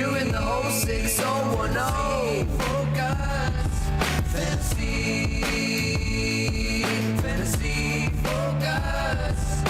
you in the 06010. Focus. Fantasy Focus.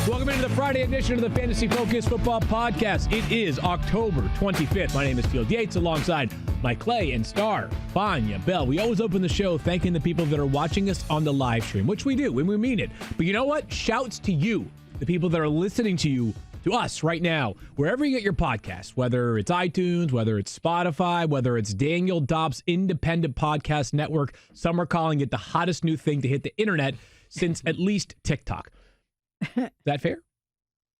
Welcome into the Friday edition of the Fantasy Focus Football Podcast. It is October 25th. My name is Field Yates alongside Mike Clay and Stephania Bell. We always open the show thanking the people that are watching us on the live stream, which we do, and we mean it. But you know what? Shouts to you, the people that are listening to us right now, wherever you get your podcast, whether it's iTunes, whether it's Spotify, whether it's Daniel Dobbs' independent podcast network. Some are calling it the hottest new thing to hit the internet since at least TikTok. Is that fair?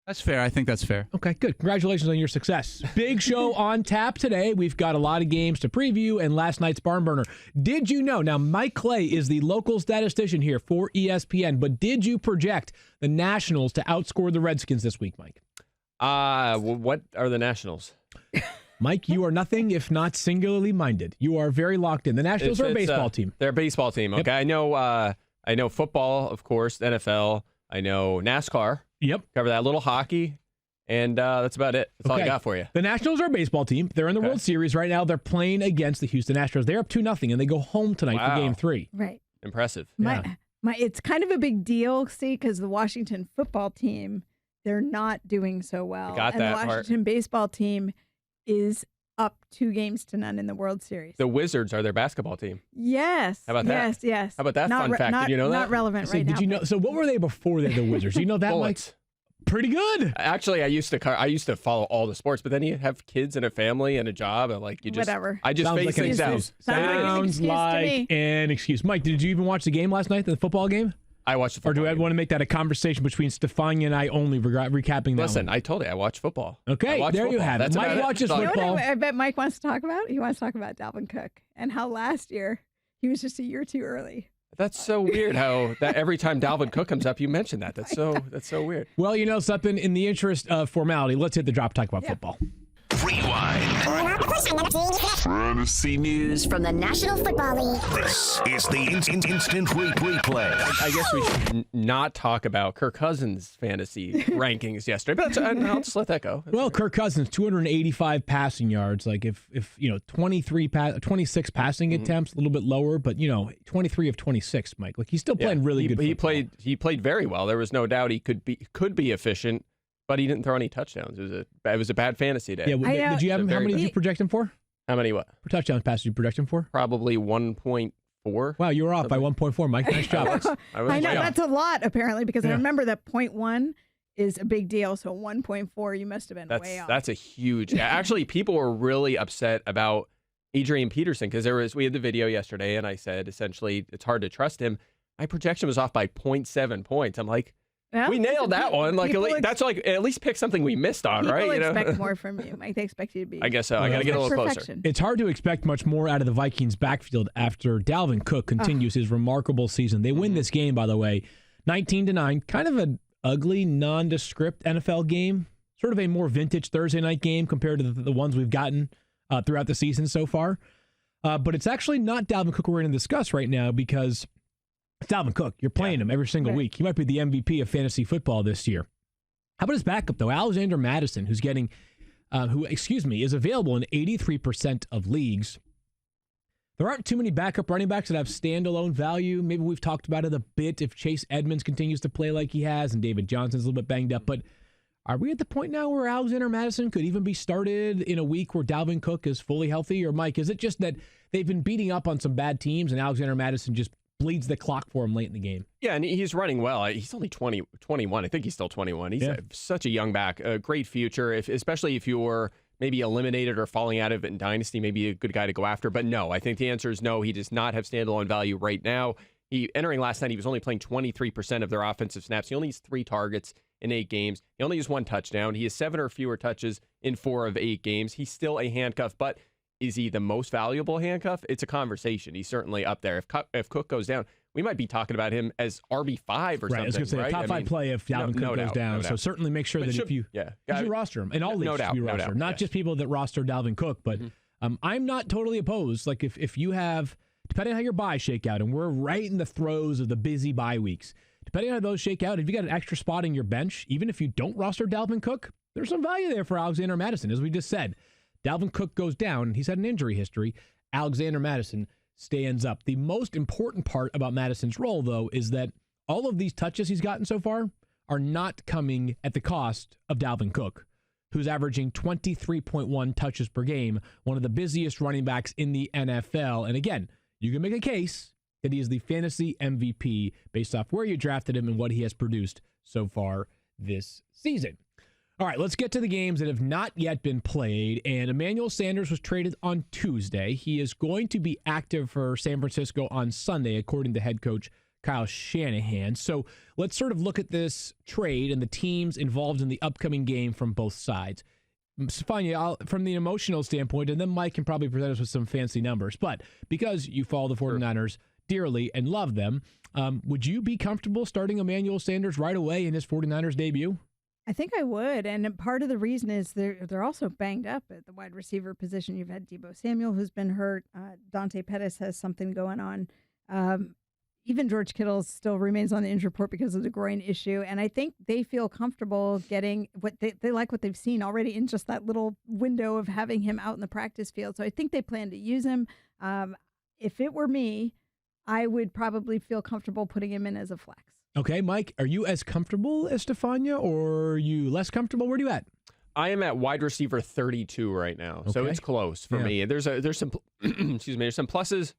That's fair. I think that's fair. Okay, good. Congratulations on your success. Big show on tap today. We've got a lot of games to preview and last night's barn burner. Did you know? Now, Mike Clay is the local statistician here for ESPN, but did you project the Nationals to outscore the Redskins this week, Mike? What are the Nationals? Mike, you are nothing if not singularly minded. You are very locked in. The Nationals are a baseball team. They're a baseball team. Okay, yep. I know football, of course, NFL. I know NASCAR. Yep. Cover that. Little hockey. And that's about it. That's all I got for you. The Nationals are a baseball team. They're in the World Series right now. They're playing against the Houston Astros. They're up 2-0, and they go home tonight for Game 3. Right. Impressive. It's kind of a big deal, because the Washington football team, they're not doing so well. Got and that the Washington baseball team is up 2-0 in the World Series. The Wizards are their basketball team. Yes. How about that? Yes. How about that fun fact? Did you know that? Not relevant right now. Did you know? So what were they before they're the Wizards? Do you know that, Bullets. Mike? Pretty good. Actually, I used to follow all the sports, but then you have kids and a family and a job, and whatever. I just phase things out. Sounds like an excuse. Mike, did you even watch the game last night, the football game? I watched the football Or do I want to make that a conversation between Stephania and I only, recapping that? Listen, I told you I watch football. Okay, there you have it. Mike watches football. You know what I bet Mike wants to talk about? He wants to talk about Dalvin Cook and how last year he was just a year too early. That's so weird how that every time Dalvin Cook comes up, you mention that. That's so weird. Well, you know something, in the interest of formality, let's hit the drop, talk about football. Rewind. Fantasy news from the National Football League. This is the instant replay. I guess we should not talk about Kirk Cousins' fantasy rankings yesterday, but I'll just let that go. Well, Kirk Cousins, 285 passing yards. Like if 26 passing attempts, a little bit lower, but 23 of 26, Mike. Like he's still playing really good football. He played very well. There was no doubt he could be efficient. But he didn't throw any touchdowns. It was a bad fantasy day. Yeah, did you have him? How many did you project him for? How many what? For touchdowns passes you project him for? Probably 1.4. Wow, you were off by 1.4, Mike. Nice job. I know, that's a lot, apparently, because I remember that 0.1 is a big deal. So 1.4, you must have been way off. That's a huge... Actually, people were really upset about Adrian Peterson because we had the video yesterday, and I said, essentially, it's hard to trust him. My projection was off by 0.7 points. I'm like... Well, we nailed that one. That's at least pick something we missed on, right? People expect more from you, Mike. They expect you to be. I guess so. I got to get a little closer. It's hard to expect much more out of the Vikings backfield after Dalvin Cook continues his remarkable season. They win this game, by the way, 19-9. Kind of an ugly, nondescript NFL game. Sort of a more vintage Thursday night game compared to the ones we've gotten throughout the season so far. But it's actually not Dalvin Cook we're going to discuss right now because it's Dalvin Cook. You're playing him every single week. He might be the MVP of fantasy football this year. How about his backup, though? Alexander Mattison, who's getting, is available in 83% of leagues. There aren't too many backup running backs that have standalone value. Maybe we've talked about it a bit if Chase Edmonds continues to play like he has and David Johnson's a little bit banged up. But are we at the point now where Alexander Mattison could even be started in a week where Dalvin Cook is fully healthy? Or, Mike, is it just that they've been beating up on some bad teams and Alexander Mattison just bleeds the clock for him late in the game? Yeah, and he's running well. He's only 21. I think he's still 21. He's such a young back. A great future, especially if you're maybe eliminated or falling out of it in Dynasty, maybe a good guy to go after. But no, I think the answer is no. He does not have standalone value right now. Entering last night, he was only playing 23% of their offensive snaps. He only has 3 targets in 8 games. He only has 1 touchdown. He has 7 or fewer touches in 4 of 8 games. He's still a handcuff, but is he the most valuable handcuff? It's a conversation. He's certainly up there. If Cook goes down, we might be talking about him as RB5 or something. I was going to say, top 5 play if Dalvin Cook goes down. So certainly make sure that if you roster him, and all leagues should be rostered, not just people that roster Dalvin Cook, but I'm not totally opposed. Like if you have, depending on how your buys shake out, and we're right in the throes of the busy bye weeks, depending on how those shake out, if you got an extra spot in your bench, even if you don't roster Dalvin Cook, there's some value there for Alexander Mattison, as we just said. Dalvin Cook goes down. He's had an injury history. Alexander Mattison stands up. The most important part about Mattison's role, though, is that all of these touches he's gotten so far are not coming at the cost of Dalvin Cook, who's averaging 23.1 touches per game, one of the busiest running backs in the NFL. And again, you can make a case that he is the fantasy MVP based off where you drafted him and what he has produced so far this season. All right, let's get to the games that have not yet been played. And Emmanuel Sanders was traded on Tuesday. He is going to be active for San Francisco on Sunday, according to head coach Kyle Shanahan. So let's sort of look at this trade and the teams involved in the upcoming game from both sides. Stephania, from the emotional standpoint, and then Mike can probably present us with some fancy numbers. But because you follow the 49ers dearly and love them, would you be comfortable starting Emmanuel Sanders right away in his 49ers debut? I think I would, and part of the reason is they're also banged up at the wide receiver position. You've had Deebo Samuel, who's been hurt. Dante Pettis has something going on. Even George Kittle still remains on the injury report because of the groin issue, and I think they feel comfortable getting what they like what they've seen already in just that little window of having him out in the practice field. So I think they plan to use him. If it were me, I would probably feel comfortable putting him in as a flex. Okay, Mike, are you as comfortable as Stephania, or are you less comfortable? Where are you at? I am at wide receiver 32 right now, so Okay. it's close for me. There's some excuse me. There's some pluses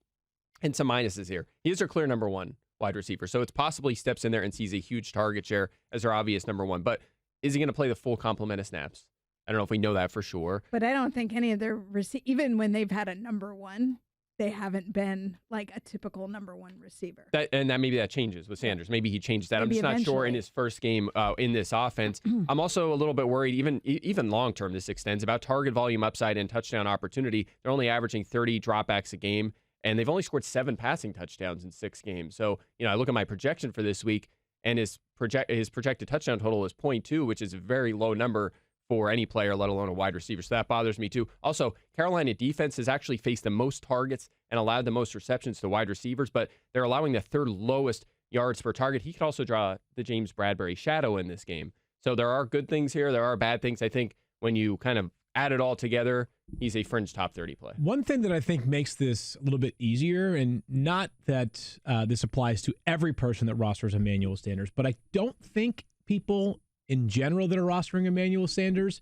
and some minuses here. He is their clear number one wide receiver, so it's possible he steps in there and sees a huge target share as their obvious number one. But is he going to play the full complement of snaps? I don't know if we know that for sure. But I don't think any of their even when they've had a number one, they haven't been like a typical number one receiver. That maybe that changes with Sanders. Maybe he changes that. Maybe I'm just not sure in eventually. his first game in this offense. I'm also a little bit worried, even long term, this extends about target volume upside and touchdown opportunity. They're only averaging 30 dropbacks a game, and they've only scored 7 passing touchdowns in 6 games. So I look at my projection for this week, and his projected touchdown total is 0.2, which is a very low number for any player, let alone a wide receiver. So that bothers me too. Also, Carolina defense has actually faced the most targets and allowed the most receptions to wide receivers, but they're allowing the 3rd lowest yards per target. He could also draw the James Bradbury shadow in this game. So there are good things here. There are bad things. I think when you kind of add it all together, he's a fringe top 30 play. One thing that I think makes this a little bit easier, and not that this applies to every person that rosters Emmanuel Sanders, but I don't think people in general that are rostering Emmanuel Sanders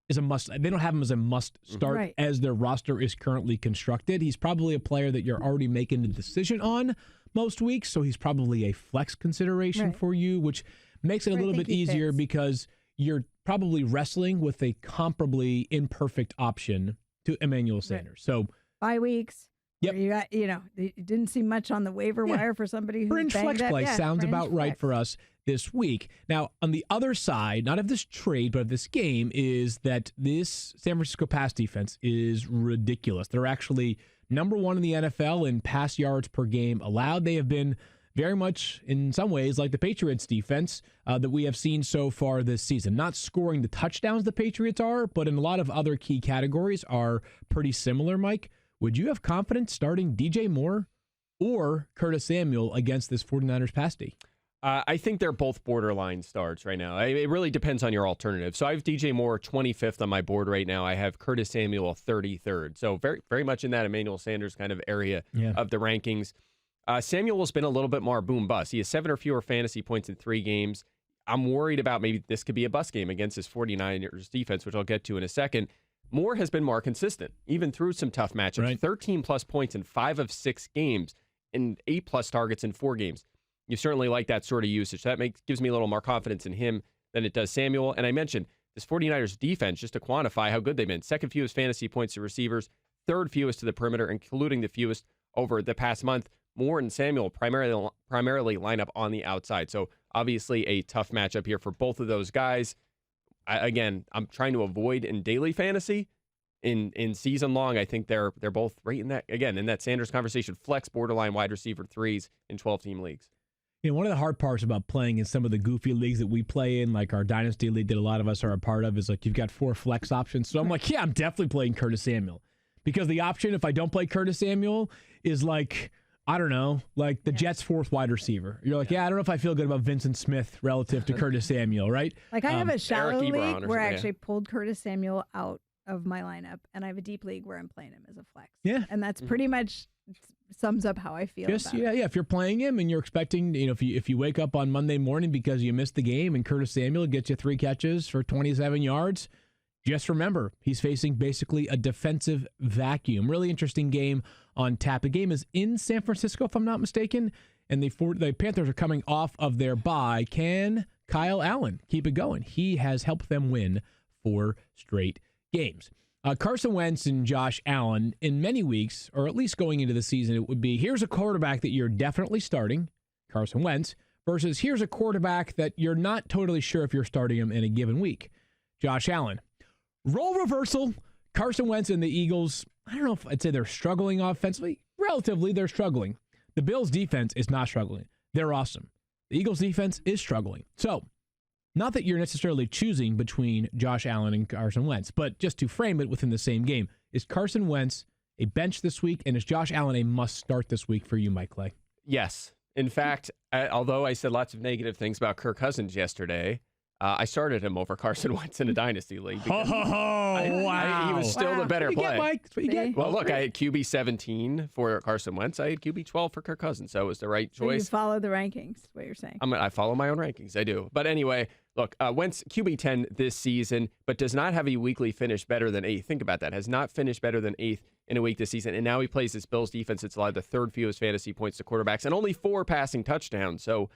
is a must. They don't have him as a must start Right. as their roster is currently constructed. He's probably a player that you're already making the decision on most weeks, so he's probably a flex consideration Right. for you, which makes it a Where I little think bit he easier fits. because you're probably wrestling with a comparably imperfect option to Emmanuel Sanders. So Bye weeks. Yep. where you got, you didn't see much on the waiver wire for somebody who's fringe banged flex up. play Yeah, sounds fringe about right flex. for us this week. Now, on the other side, not of this trade, but of this game, is that this San Francisco pass defense is ridiculous. They're actually number 1 in the NFL in pass yards per game allowed. They have been very much, in some ways, like the Patriots defense that we have seen so far this season. Not scoring the touchdowns the Patriots are, but in a lot of other key categories are pretty similar, Mike. Would you have confidence starting DJ Moore or Curtis Samuel against this 49ers pass D? I think they're both borderline starts right now. It really depends on your alternative. So I have DJ Moore 25th on my board right now. I have Curtis Samuel 33rd. So very, very much in that Emmanuel Sanders kind of area of the rankings. Samuel has been a little bit more boom bust. He has 7 or fewer fantasy points in 3 games. I'm worried about maybe this could be a bust game against his 49ers defense, which I'll get to in a second. Moore has been more consistent, even through some tough matchups. Right. 13-plus points in 5 of 6 games and 8-plus targets in 4 games. You certainly like that sort of usage. That gives me a little more confidence in him than it does Samuel. And I mentioned this 49ers defense, just to quantify how good they've been. 2nd fewest fantasy points to receivers, 3rd fewest to the perimeter, including the fewest over the past month. Moore and Samuel primarily line up on the outside. So obviously a tough matchup here for both of those guys. I'm trying to avoid in daily fantasy. In season long, I think they're both right in that Sanders conversation. Flex borderline wide receiver 3s in 12-team leagues. You know, one of the hard parts about playing in some of the goofy leagues that we play in, like our Dynasty League that a lot of us are a part of, is like you've got 4 flex options. So I'm like, yeah, I'm definitely playing Curtis Samuel. Because the option, if I don't play Curtis Samuel, is like, I don't know, like the Jets' 4th wide receiver. You're like, I don't know if I feel good about Vincent Smith relative to Curtis Samuel, right? Like I have a shallow Eric Ebron league or where I something, actually pulled Curtis Samuel out of my lineup, and I have a deep league where I'm playing him as a flex. Yeah. And that's pretty much sums up how I feel about it. Yeah. If you're playing him and you're expecting, if you wake up on Monday morning because you missed the game and Curtis Samuel gets you 3 catches for 27 yards, just remember, he's facing basically a defensive vacuum. Really interesting game on tap. The game is in San Francisco, if I'm not mistaken, and the Panthers are coming off of their bye. Can Kyle Allen keep it going? He has helped them win 4 straight games. Carson Wentz and Josh Allen, in many weeks, or at least going into the season, it would be, here's a quarterback that you're definitely starting, Carson Wentz, versus here's a quarterback that you're not totally sure if you're starting him in a given week, Josh Allen. Role reversal, Carson Wentz and the Eagles, I don't know if I'd say they're struggling offensively. Relatively, they're struggling. The Bills' defense is not struggling. They're awesome. The Eagles' defense is struggling. So, not that you're necessarily choosing between Josh Allen and Carson Wentz, but just to frame it within the same game. Is Carson Wentz a bench this week, and is Josh Allen a must-start this week for you, Mike Clay? Yes. In fact, although I said lots of negative things about Kirk Cousins yesterday, I started him over Carson Wentz in a dynasty league. Wow. He was still the better play. That's what you get. Well, look, I had QB 17 for Carson Wentz. I had QB 12 for Kirk Cousins, so it was the right So you choice. follow the rankings, is what you're saying. I follow my own rankings. I do. But anyway, look, Wentz QB 10 this season, but does not have a weekly finish better than 8th. Think about that. Has not finished better than 8th in a week this season. And now he plays this Bills defense. It's allowed the 3rd fewest fantasy points to quarterbacks and only 4 passing touchdowns. So,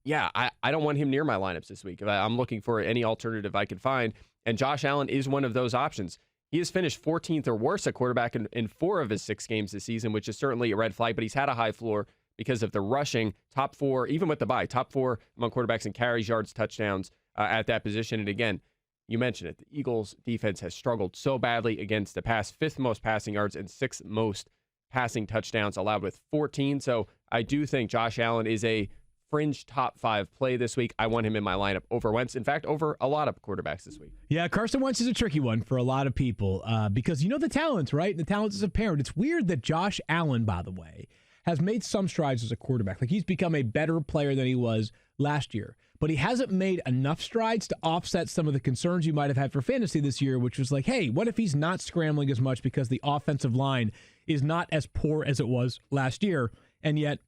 yeah, I don't want him near my lineups this week. I'm looking for any alternative I can find. And Josh Allen is one of those options. He has finished 14th or worse at quarterback in 4 of his 6 games this season, which is certainly a red flag, but he's had a high floor because of the rushing, top 4, even with the bye, top 4 among quarterbacks in carries, yards, touchdowns at that position. And again, you mentioned it, the Eagles defense has struggled so badly against the pass, 5th most passing yards and 6th most passing touchdowns allowed with 14. So I do think Josh Allen is a fringe top 5 play this week. I want him in my lineup over Wentz. In fact, over a lot of quarterbacks this week. Yeah, Carson Wentz is a tricky one for a lot of people because the talent, right? The talent is apparent. It's weird that Josh Allen, by the way, has made some strides as a quarterback. Like, he's become a better player than he was last year. But he hasn't made enough strides to offset some of the concerns you might have had for fantasy this year, which was like, hey, what if he's not scrambling as much because the offensive line is not as poor as it was last year? And yet,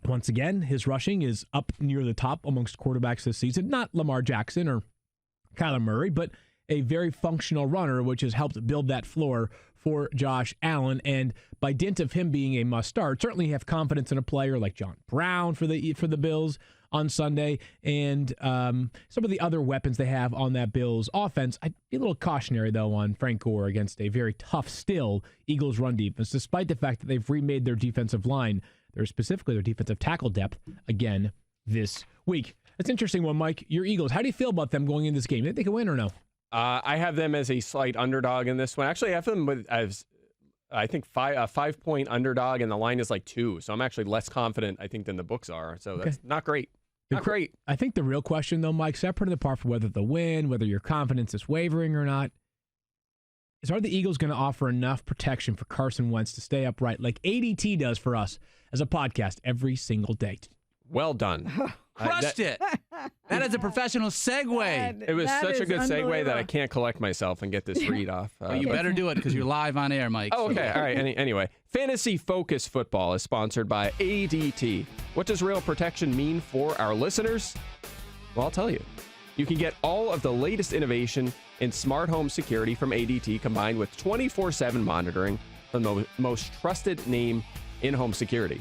once again, his rushing is up near the top amongst quarterbacks this season. Not Lamar Jackson or Kyler Murray, but a very functional runner, which has helped build that floor for Josh Allen. And by dint of him being a must-start, certainly have confidence in a player like John Brown for the Bills on Sunday, and some of the other weapons they have on that Bills offense. I'd be a little cautionary, though, on Frank Gore against a very tough, still, Eagles run defense, despite the fact that they've remade their defensive line, specifically their defensive tackle depth, again this week. That's an interesting one, Mike. Your Eagles, how do you feel about them going in this game? Do you think they can win or no? I have them as a slight underdog in this one. Actually, I have them as, I think, a 5-point underdog, and the line is like 2. So I'm actually less confident, I think, than the books are. So that's not great. Not great. I think the real question, though, Mike, separate and apart from whether they'll win, whether your confidence is wavering or not, is are the Eagles going to offer enough protection for Carson Wentz to stay upright like ADT does for us as a podcast every single day? Well done. Crushed it. That is a professional segue. It was such a good segue that I can't collect myself and get this read off. Well, you better do it because you're live on air, Mike. Oh, okay. All right. Anyway, Fantasy Focus Football is sponsored by ADT. What does real protection mean for our listeners? Well, I'll tell you. You can get all of the latest innovation in smart home security from ADT combined with 24/7 monitoring from the most trusted name in home security.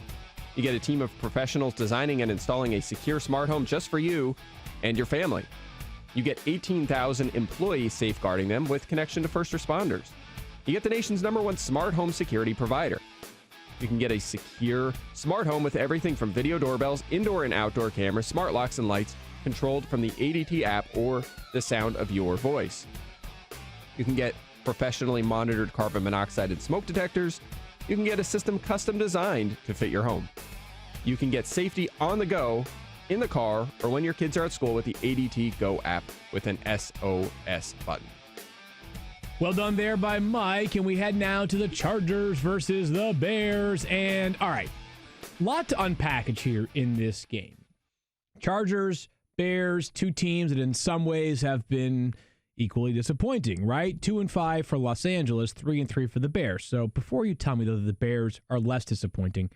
You get a team of professionals designing and installing a secure smart home just for you and your family. You get 18,000 employees safeguarding them with connection to first responders. You get the nation's #1 smart home security provider. You can get a secure smart home with everything from video doorbells, indoor and outdoor cameras, smart locks and lights, controlled from the ADT app or the sound of your voice. You can get professionally monitored carbon monoxide and smoke detectors. You can get a system custom designed to fit your home. You can get safety on the go, in the car, or when your kids are at school with the ADT Go app with an SOS button. Well done there by Mike, and we head now to the Chargers versus the Bears. And all right, lot to unpackage here in this game. Chargers, Bears, two teams that in some ways have been equally disappointing, right? 2-5 for Los Angeles, 3-3 for the Bears. So before you tell me that the Bears are less disappointing,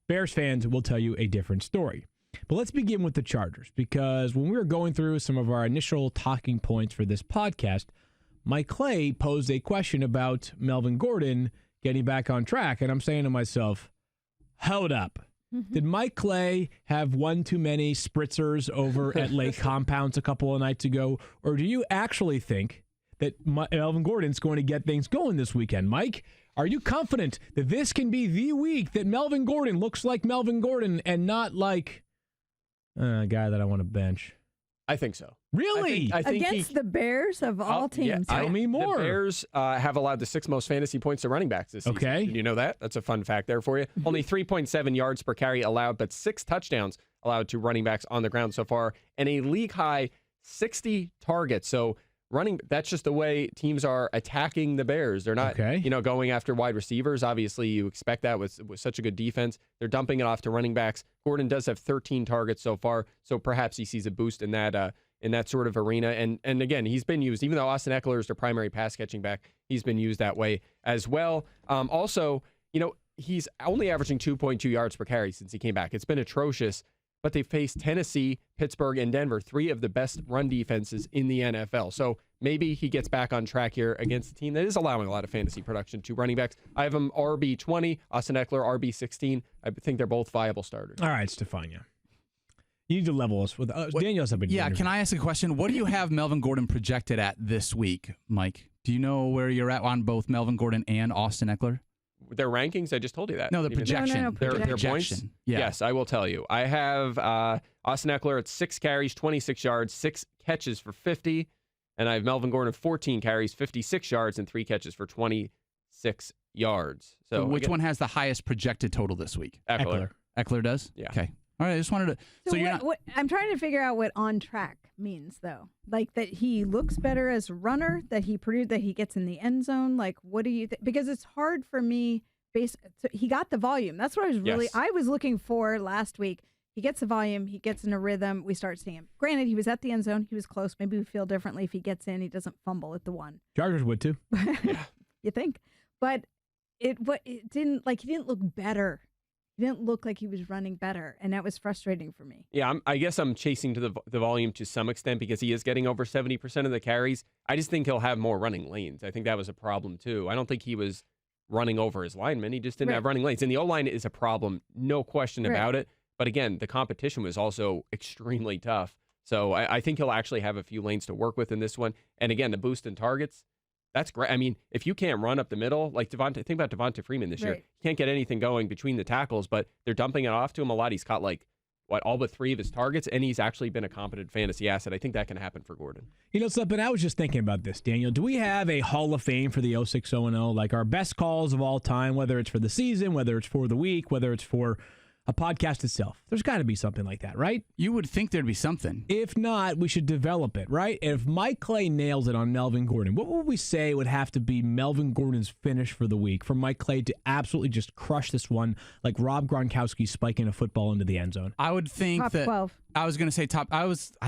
Bears fans will tell you a different story. But let's begin with the Chargers, because when we were going through some of our initial talking points for this podcast, Mike Clay posed a question about Melvin Gordon getting back on track. And I'm saying to myself, hold up. Did Mike Clay have one too many spritzers over at Lake Compounds a couple of nights ago? Or do you actually think that Melvin Gordon's going to get things going this weekend? Mike, are you confident that this can be the week that Melvin Gordon looks like Melvin Gordon and not like a guy that I want to bench? I think so. Really? I think Against the Bears of all teams. Tell me more. The Bears have allowed the 6th most fantasy points to running backs this season. Okay. Did you know that? That's a fun fact there for you. Only 3.7 yards per carry allowed, but 6 touchdowns allowed to running backs on the ground so far, and a league-high 60 targets. So that's just the way teams are attacking the Bears. They're not, going after wide receivers. Obviously, you expect that with such a good defense. They're dumping it off to running backs. Gordon does have 13 targets so far, so perhaps he sees a boost in that sort of arena. And again, he's been used, even though Austin Eckler is their primary pass catching back, he's been used that way as well. Also, he's only averaging 2.2 yards per carry since he came back. It's been atrocious. But they faced Tennessee, Pittsburgh, and Denver, 3 of the best run defenses in the NFL. So maybe he gets back on track here against a team that is allowing a lot of fantasy production to running backs. I have him RB20, Austin Eckler RB16. I think they're both viable starters. All right, Stephania. You need to level us with Daniel's up. Yeah, can I ask a question? What do you have Melvin Gordon projected at this week, Mike? Do you know where you're at on both Melvin Gordon and Austin Eckler? Their rankings? I just told you that. No, the projection. No, Their points? Yeah. Yes, I will tell you. I have Austin Eckler at 6 carries, 26 yards, 6 catches for 50. And I have Melvin Gordon 14 carries, 56 yards, and 3 catches for 26 yards. So which one has the highest projected total this week? Eckler. Eckler does? Yeah. Okay. All right, I just wanted to... So you're not... I'm trying to figure out what on track means, though. Like that he looks better as a runner, that he produced, that he gets in the end zone. Like, what do you think? Because it's hard for me. So he got the volume. That's what I was looking for last week. He gets the volume. He gets in a rhythm. We start seeing him. Granted, he was at the end zone. He was close. Maybe we feel differently if he gets in. He doesn't fumble at the 1. Chargers would too. You think? But it didn't, like, he didn't look better. He didn't look like he was running better, and that was frustrating for me. Yeah, I guess I'm chasing to the volume to some extent because he is getting over 70% of the carries. I just think he'll have more running lanes. I think that was a problem too. I don't think he was running over his linemen. He just didn't have running lanes. And the O-line is a problem, no question about it. But again, the competition was also extremely tough. So I think he'll actually have a few lanes to work with in this one. And again, the boost in targets, that's great. I mean, if you can't run up the middle, like think about Devonta Freeman this year. He can't get anything going between the tackles, but they're dumping it off to him a lot. He's caught all but 3 of his targets, and he's actually been a competent fantasy asset. I think that can happen for Gordon. Something, I was just thinking about this, Daniel. Do we have a Hall of Fame for the 06-0-0? Like our best calls of all time, whether it's for the season, whether it's for the week, whether it's for a podcast itself. There's got to be something like that, right? You would think there'd be something. If not, we should develop it, right? If Mike Clay nails it on Melvin Gordon, what would we say would have to be Melvin Gordon's finish for the week for Mike Clay to absolutely just crush this one like Rob Gronkowski spiking a football into the end zone? I would think top that 12. I was going to say top. I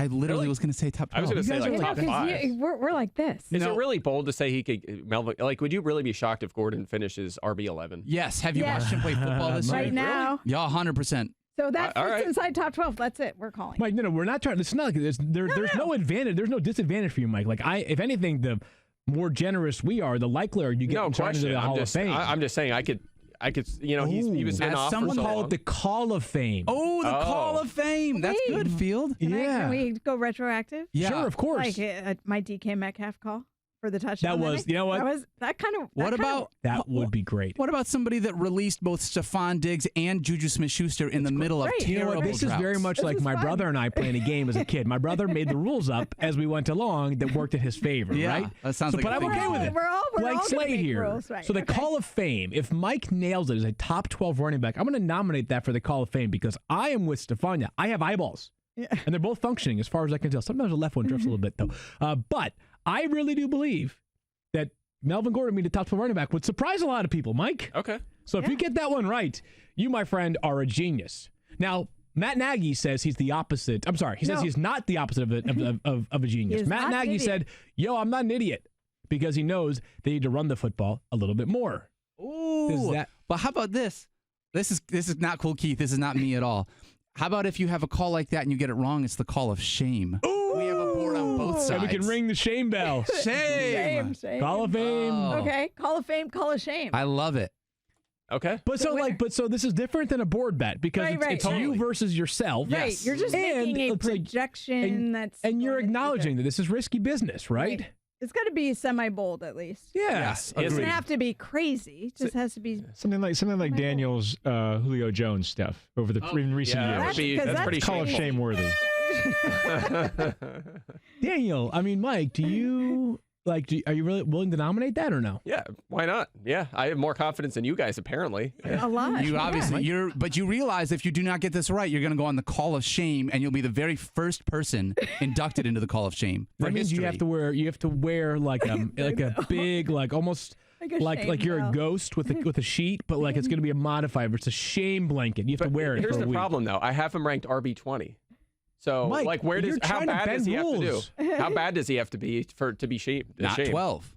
literally was going to say top 12. I was going to say like top 5. We're like this. Is it really bold to say he could Melvin? Like, would you really be shocked if Gordon finishes RB11? Yes. Have you watched him play football this year? Right now. Yeah, 100%. So that fits inside top 12. That's it. We're calling. Mike, no, we're not trying. It's not like there's no advantage. There's no disadvantage for you, Mike. Like if anything, the more generous we are, the likelier you get into the Hall of Fame. I'm just saying, I could. He was been off. Someone call it the Call of Fame. Oh, the Call of Fame. That's good, Field. Can we go retroactive? Yeah. Sure, of course. Like my DK Metcalf call for the touchdown. That was, you know what? That would be great. What about somebody that released both Stephon Diggs and Juju Smith-Schuster in the middle of terrible This is very much like my brother and I playing a game as a kid. My brother made the rules up as we went along that worked in his favor, right? That sounds like but I'm okay with it. We're blank all slate here. Rules, right. So the Call of Fame, if Mike nails it as a top 12 running back, I'm going to nominate that for the Call of Fame because I am with Stephania. I have eyeballs. Yeah. And they're both functioning as far as I can tell. Sometimes the left one drifts a little bit, though. But I really do believe that Melvin Gordon being the top 12 running back would surprise a lot of people, Mike. Okay. So if you get that one right, you, my friend, are a genius. Now, Matt Nagy says he's the opposite. I'm sorry. He says he's not the opposite of a genius. Matt Nagy said, "Yo, I'm not an idiot," because he knows they need to run the football a little bit more. Ooh. But how about this? This is not cool, Keith. This is not me at all. How about if you have a call like that and you get it wrong? It's the call of shame. Ooh. We have a board on both sides. And we can ring the shame bell. Shame. Call of Fame. Oh. Okay, Call of Fame, Call of Shame. I love it. Okay. But so this is different than a board bet because it's you versus yourself. Right, Yes. you're just making a projection and you're acknowledging that this is risky business, right? It's got to be semi-bold at least. Yeah. Yes, It doesn't agreed. have to be crazy. It just has to be Something like Daniel's Julio Jones stuff over the in recent Yeah, years. that's pretty Call of shameful. shameworthy. Daniel, I mean, Mike, do you are you really willing to nominate that or no? Yeah, why not? Yeah, I have more confidence than you guys, apparently. a lot. You yeah. obviously but you realize if you do not get this right, you're going to go on the Call of Shame, and you'll be the very first person inducted into the Call of Shame. For That means history. you have to wear like a big almost like you're a ghost with a sheet, but like it's going to be a modified. It's a shame blanket. You have to wear it Here's for a the week. problem, though. I have him ranked RB20. So, Mike, like, where you're does how trying to bad does bend he have to do? rules. How bad does he have to be to be shamed? Not 12.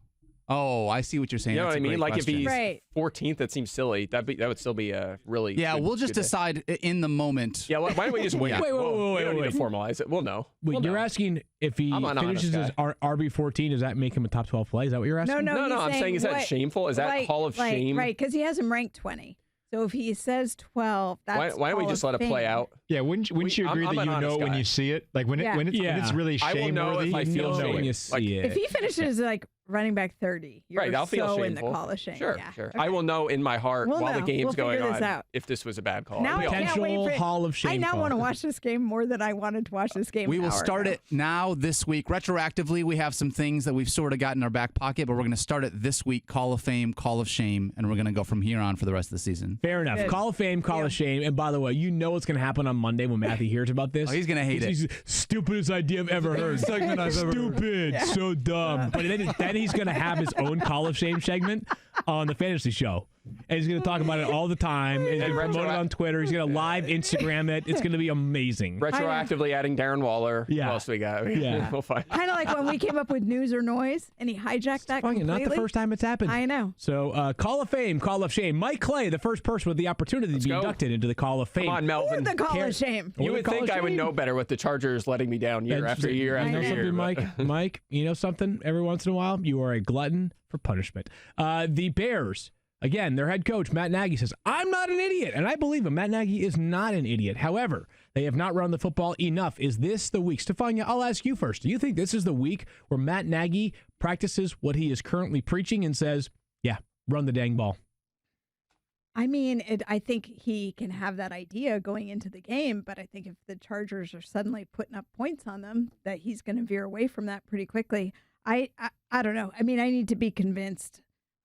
Oh, I see what you're saying. You know That's what I a mean? great Like question. if he's Right. 14th, that seems silly. That would still be a really we'll just good day. decide in the moment. Yeah, why don't we just wait? Yeah. Wait, We don't need wait. to formalize it. We'll know. Wait, We'll you're know. asking if he I'm an finishes his honest RB14, does that make him a top 12 play? Is that what you're asking? No, No, I'm saying is that shameful? Is that Hall of Shame? Right, because he has him ranked 20. So if he says 12, that's Why don't we Hall just of let it play Fame. out? Yeah, wouldn't you agree I'm that an you honest know when guy. you see it? Like when Yeah. when it's really I will know shameworthy. if I feel you'll know shame. when you it. see it. If he finishes like running back 30, you're Right, I'll feel so shameful. in the Call of Shame. Sure, yeah. sure. Okay. I will know in my heart We'll while the know. game's We'll going figure this on out. if this was a bad call. Now We I all- can't wait Potential for it. Hall of Shame I now call. want to watch this game more than I wanted to watch this game. We an will hour start ago. it now this week. Retroactively, we have some things that we've sort of got in our back pocket, but we're going to start it this week. Call of Fame, Call of Shame, and we're going to go from here on for the rest of the season. Fair enough. Good. Call of Fame, Call of Shame. And by the way, you know what's going to happen on Monday when Matthew hears about this. Oh, he's going to hate it. He's stupidest idea I've ever heard. segment I've ever heard. Stupid, so dumb. But then he's going to have his own Call of Shame segment on the fantasy show. And he's going to talk about it all the time. And he's going to promote it on Twitter. He's going to live Instagram it. It's going to be amazing. Retroactively adding Darren Waller. Yeah. What else we got? Yeah. We'll find. Kind of like when we came up with News or Noise, and he hijacked that Fucking completely. not the first time it's happened. I know. So, Call of Fame, Call of Shame. Mike Clay, the first person with the opportunity to be go. inducted into the Call of Fame. Come on, Or Melvin. the Call Care- of Shame. You Or the would Call think of I would Shame. know better with the Chargers letting me down year after year You after know year. something, but- Mike? You know something? Every once in a while, you are a glutton for punishment. The Bears, again, their head coach, Matt Nagy, says, I'm not an idiot. And I believe him. Matt Nagy is not an idiot. However, they have not run the football enough. Is this the week? Stephania, I'll ask you first. Do you think this is the week where Matt Nagy practices what he is currently preaching and says, yeah, run the dang ball? I mean, I think he can have that idea going into the game, but I think if the Chargers are suddenly putting up points on them, that he's going to veer away from that pretty quickly. I don't know. I mean, I need to be convinced.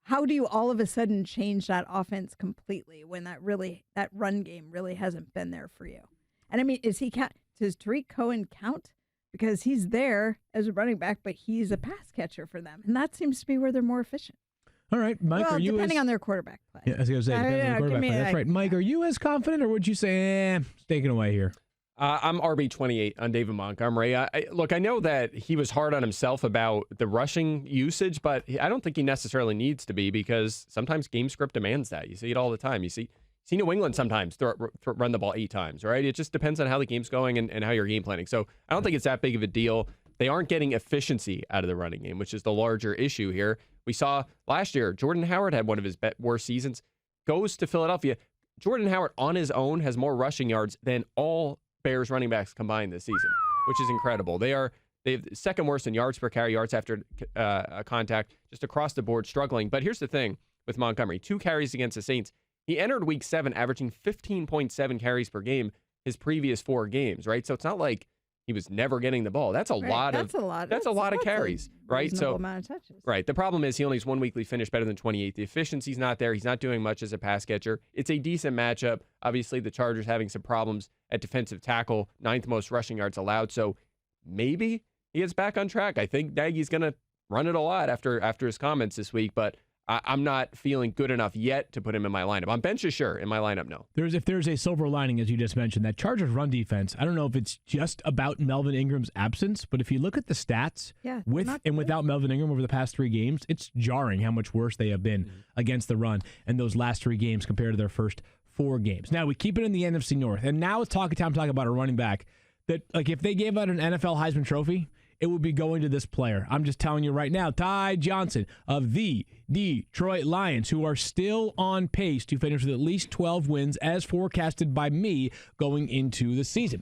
How do you all of a sudden change that offense completely when that run game really hasn't been there for you? And I mean, does Tariq Cohen count? Because he's there as a running back, but he's a pass catcher for them, and that seems to be where they're more efficient. All right, Mike, well, are you depending as, on their quarterback play. Yeah, I was going to say, depending on the give quarterback me play. That's like- right. Mike, are you as confident, or would you say, taking away here? I'm RB28 on David Montgomery. Look, I know that he was hard on himself about the rushing usage, but I don't think he necessarily needs to be because sometimes game script demands that. You see it all the time. You see New England sometimes run the ball 8 times, right? It just depends on how the game's going and how you're game planning. So I don't think it's that big of a deal. They aren't getting efficiency out of the running game, which is the larger issue here. We saw last year, Jordan Howard had one of his worst seasons, goes to Philadelphia. Jordan Howard on his own has more rushing yards than all Bears running backs combined this season, which is incredible. They have second worst in yards per carry, yards after contact, just across the board struggling. But here's the thing with Montgomery, 2 carries against the Saints. He entered week 7 averaging 15.7 carries per game his previous 4 games, right? So it's not like he was never getting the ball. That's a lot of carries, right? So amount of touches. Right. The problem is he only has 1 weekly finish better than 28. The efficiency's not there. He's not doing much as a pass catcher. It's a decent matchup. Obviously, the Chargers having some problems at defensive tackle, 9th most rushing yards allowed. So maybe he gets back on track. I think Nagy's going to run it a lot after his comments this week, but I'm not feeling good enough yet to put him in my lineup. On benches, sure. In my lineup, no. If there's a silver lining, as you just mentioned, that Chargers run defense, I don't know if it's just about Melvin Ingram's absence, but if you look at the stats with and without Melvin Ingram over the past 3 games, it's jarring how much worse they have been against the run in those last 3 games compared to their first 4 games. Now, we keep it in the NFC North, and now it's time to talk about a running back that, like, if they gave out an NFL Heisman Trophy, it would be going to this player. I'm just telling you right now, Ty Johnson of the Detroit Lions, who are still on pace to finish with at least 12 wins as forecasted by me going into the season.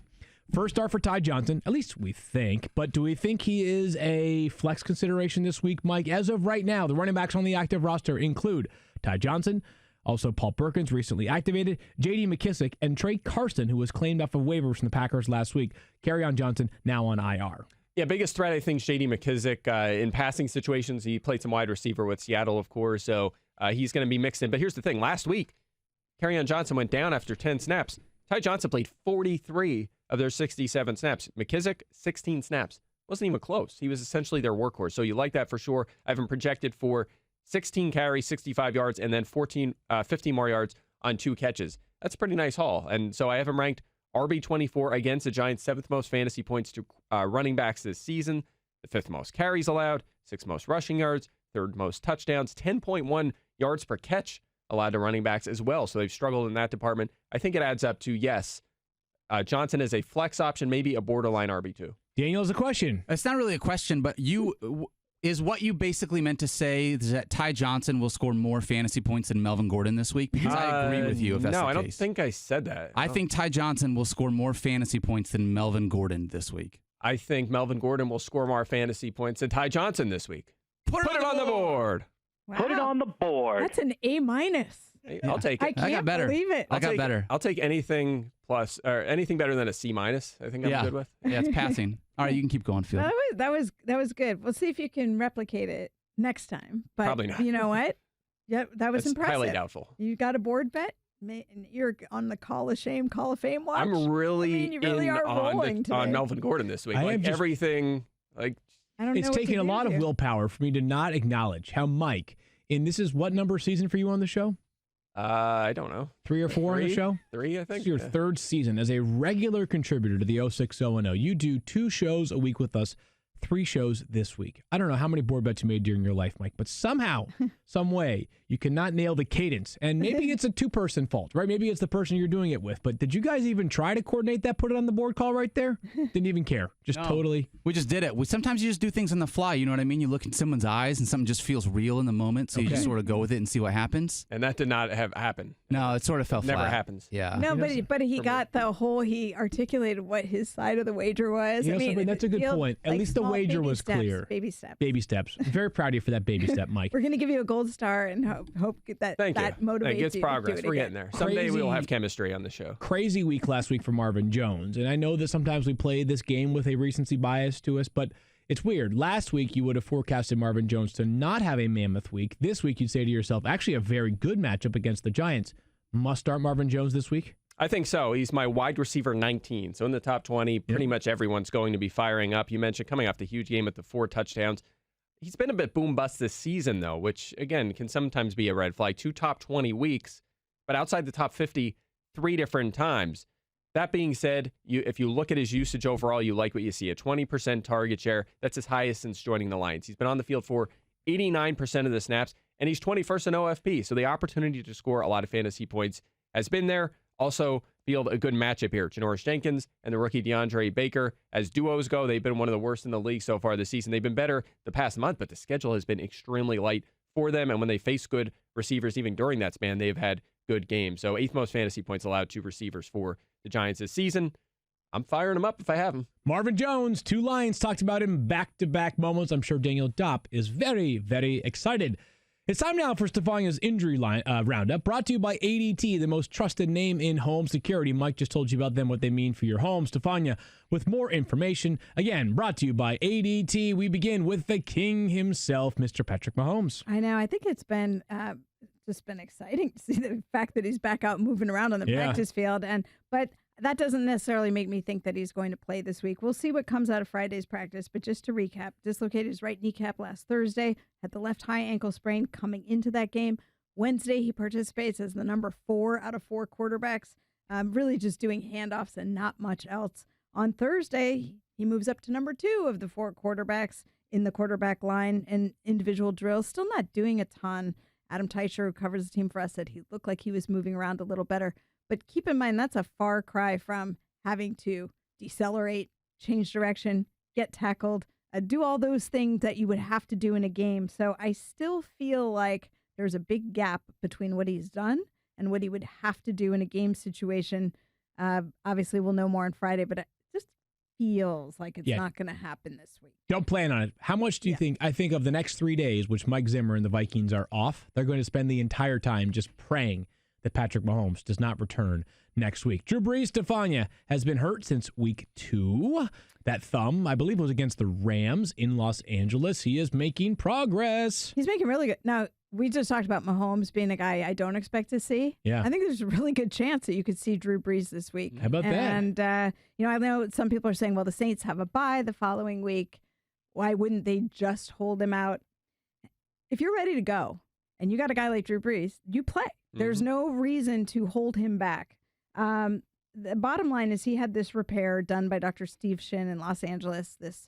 First start for Ty Johnson, at least we think, but do we think he is a flex consideration this week, Mike? As of right now, the running backs on the active roster include Ty Johnson, also Paul Perkins, recently activated, J.D. McKissick, and Trey Carson, who was claimed off of waivers from the Packers last week. Kerryon Johnson now on IR. Yeah, biggest threat, I think, J.D. McKissick. In passing situations, he played some wide receiver with Seattle, of course, so he's going to be mixed in. But here's the thing. Last week, Kerryon Johnson went down after 10 snaps. Ty Johnson played 43 of their 67 snaps. McKissick, 16 snaps. Wasn't even close. He was essentially their workhorse, so you like that for sure. I have him projected for 16 carries, 65 yards, and then 15 more yards on 2 catches. That's a pretty nice haul. And so I have him ranked RB24 against the Giants' 7th most fantasy points to running backs this season, the 5th most carries allowed, 6th most rushing yards, 3rd most touchdowns, 10.1 yards per catch allowed to running backs as well. So they've struggled in that department. I think it adds up to, yes, Johnson is a flex option, maybe a borderline RB2. Daniel's a question. It's not really a question, but is what you basically meant to say that Ty Johnson will score more fantasy points than Melvin Gordon this week? Because I agree with you if that's the case. No, I don't think I said that. I think Ty Johnson will score more fantasy points than Melvin Gordon this week. I think Melvin Gordon will score more fantasy points than Ty Johnson this week. Put it on the board. Wow. Put it on the board. That's an A-. Hey, I'll take it. I can't believe it. I got better. I'll take anything plus or anything better than a C-. I think I'm good with. Yeah, it's passing. All right, you can keep going, Phil. That was good. We'll see if you can replicate it next time. But probably not. You know what? Yeah, that was It's impressive. highly doubtful. You got a board bet? You're on the Call of Fame watch. I'm really, you really are rolling today. on Melvin Gordon this week. Everything. Like I don't know. It's taking a lot of willpower for me to not acknowledge how Mike, and this is what number season for you on the show? I don't know. 3 or 4 on the show? 3, I think. This is your 3rd season as a regular contributor to the 06010. You do 2 shows a week with us, 3 shows this week. I don't know how many board bets you made during your life, Mike, but somehow, some way, you cannot nail the cadence. And maybe it's a 2-person fault, right? Maybe it's the person you're doing it with. But did you guys even try to coordinate that, put it on the board call right there? Didn't even care. Just totally. We just did it. Sometimes you just do things on the fly. You know what I mean? You look in someone's eyes and something just feels real in the moment. So you just sort of go with it and see what happens. And that did not have happened. No, it sort of fell flat. Never happens. Yeah. No, but he got the whole, he articulated what his side of the wager was. You know, that's a good point. At least the wager was clear. Baby steps. Baby steps. Very proud of you for that baby step, Mike. We're going to give you a gold star and hope that motivates it's you. progress. To do it We're again. getting there. Someday we'll have chemistry on the show. Crazy week last week for Marvin Jones. And I know that sometimes we play this game with a recency bias to us, but it's weird. Last week, you would have forecasted Marvin Jones to not have a mammoth week. This week, you'd say to yourself, actually a very good matchup against the Giants. Must start Marvin Jones this week? I think so. He's my wide receiver 19. So in the top 20, pretty much everyone's going to be firing up. You mentioned coming off the huge game with the 4 touchdowns. He's been a bit boom bust this season, though, which, again, can sometimes be a red flag. 2 top 20 weeks, but outside the top 50, 3 different times. That being said, if you look at his usage overall, you like what you see. A 20% target share. That's his highest since joining the Lions. He's been on the field for 89% of the snaps, and he's 21st in OFP. So the opportunity to score a lot of fantasy points has been there. Also, field a good matchup here. Janoris Jenkins and the rookie DeAndre Baker. As duos go, they've been one of the worst in the league so far this season. They've been better the past month, but the schedule has been extremely light for them. And when they face good receivers, even during that span, they've had good games. So 8th most fantasy points allowed to receivers for the Giants this season. I'm firing them up if I have them. Marvin Jones, 2 Lions talked about him back-to-back moments. I'm sure Daniel Dopp is very, very excited. It's time now for Stephania's injury line roundup, brought to you by ADT, the most trusted name in home security. Mike just told you about them, what they mean for your home. Stephania, with more information, again, brought to you by ADT. We begin with the king himself, Mr. Patrick Mahomes. I know. I think it's been just been exciting to see the fact that he's back out moving around on the practice field. But that doesn't necessarily make me think that he's going to play this week. We'll see what comes out of Friday's practice. But just to recap, dislocated his right kneecap last Thursday, had the left high ankle sprain coming into that game. Wednesday, he participates as the number 4 out of 4 quarterbacks, really just doing handoffs and not much else. On Thursday, he moves up to number 2 of the 4 quarterbacks in the quarterback line and individual drills. Still not doing a ton. Adam Teicher, who covers the team for us, said he looked like he was moving around a little better. But keep in mind, that's a far cry from having to decelerate, change direction, get tackled, do all those things that you would have to do in a game. So I still feel like there's a big gap between what he's done and what he would have to do in a game situation. Obviously, we'll know more on Friday, but it just feels like it's not going to happen this week. Don't plan on it. How much do you think? I think of the next 3 days, which Mike Zimmer and the Vikings are off, they're going to spend the entire time just praying that Patrick Mahomes does not return next week. Drew Brees, Stephania, has been hurt since week 2. That thumb, I believe, was against the Rams in Los Angeles. He is making progress. He's making really good. Now, we just talked about Mahomes being a guy I don't expect to see. Yeah. I think there's a really good chance that you could see Drew Brees this week. How about that? And, I know some people are saying, well, the Saints have a bye the following week. Why wouldn't they just hold him out? If you're ready to go and you got a guy like Drew Brees, you play. There's no reason to hold him back. The bottom line is he had this repair done by Dr. Steve Shin in Los Angeles. This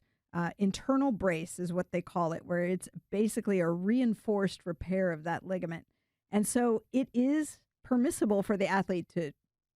internal brace is what they call it, where it's basically a reinforced repair of that ligament. And so it is permissible for the athlete to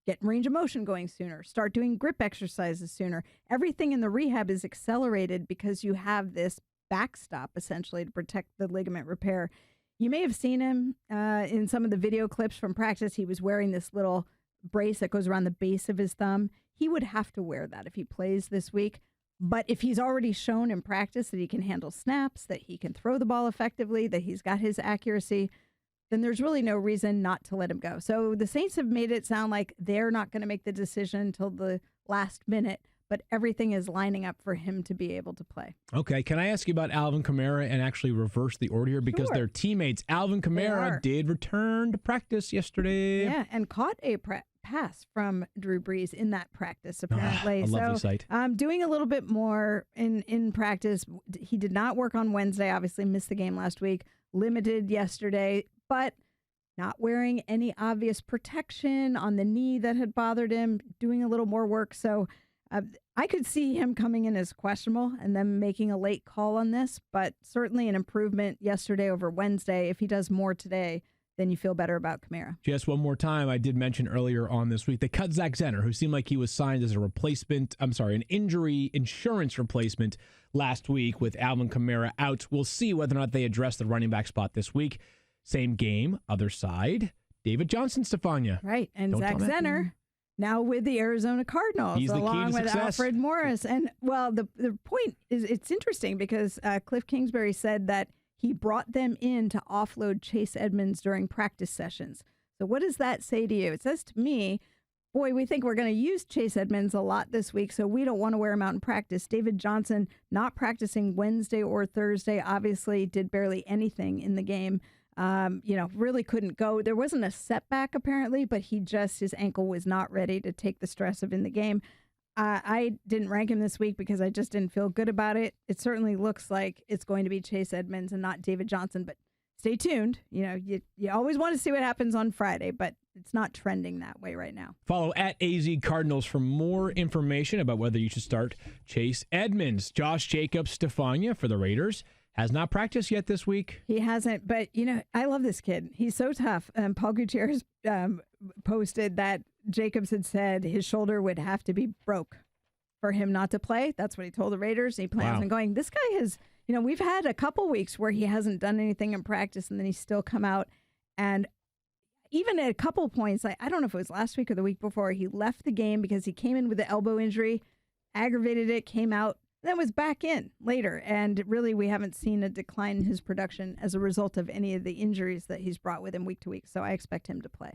get range of motion going sooner, start doing grip exercises sooner. Everything in the rehab is accelerated because you have this backstop essentially to protect the ligament repair. You may have seen him in some of the video clips from practice. He was wearing this little brace that goes around the base of his thumb. He would have to wear that if he plays this week. But if he's already shown in practice that he can handle snaps, that he can throw the ball effectively, that he's got his accuracy, then there's really no reason not to let him go. So the Saints have made it sound like they're not going to make the decision until the last minute, but everything is lining up for him to be able to play. Okay, can I ask you about Alvin Kamara and actually reverse the order here? Because their teammates, Alvin Kamara did return to practice yesterday. Yeah, and caught a pass from Drew Brees in that practice, apparently. A lovely sight. Doing a little bit more in practice. He did not work on Wednesday, obviously missed the game last week, limited yesterday, but not wearing any obvious protection on the knee that had bothered him, doing a little more work. So I could see him coming in as questionable and then making a late call on this, but certainly an improvement yesterday over Wednesday. If he does more today, then you feel better about Kamara. Just one more time, I did mention earlier on this week, they cut Zach Zenner, who seemed like he was signed as an injury insurance replacement last week with Alvin Kamara out. We'll see whether or not they address the running back spot this week. Same game, other side, David Johnson, Stephania. Right, and Zach Zenner now with the Arizona Cardinals, He's the along key to with success. Alfred Morris. And, well, the point is, it's interesting because Cliff Kingsbury said that he brought them in to offload Chase Edmonds during practice sessions. So what does that say to you? It says to me, boy, we think we're going to use Chase Edmonds a lot this week, so we don't want to wear him out in practice. David Johnson not practicing Wednesday or Thursday, obviously did barely anything in the game. Really couldn't go. There wasn't a setback apparently, but his ankle was not ready to take the stress of in the game. I didn't rank him this week because I just didn't feel good about it. It certainly looks like it's going to be Chase Edmonds and not David Johnson, but stay tuned. You always want to see what happens on Friday, but it's not trending that way right now. Follow at AZ Cardinals for more information about whether you should start Chase Edmonds. Josh Jacobs, Stephania for the Raiders, has not practiced yet this week. He hasn't, but, I love this kid. He's so tough. Paul Gutierrez posted that Jacobs had said his shoulder would have to be broke for him not to play. That's what he told the Raiders. He plans on going. This guy has, we've had a couple weeks where he hasn't done anything in practice, and then he's still come out. And even at a couple points, I don't know if it was last week or the week before, he left the game because he came in with an elbow injury, aggravated it, came out, then was back in later. And really, we haven't seen a decline in his production as a result of any of the injuries that he's brought with him week to week. So I expect him to play.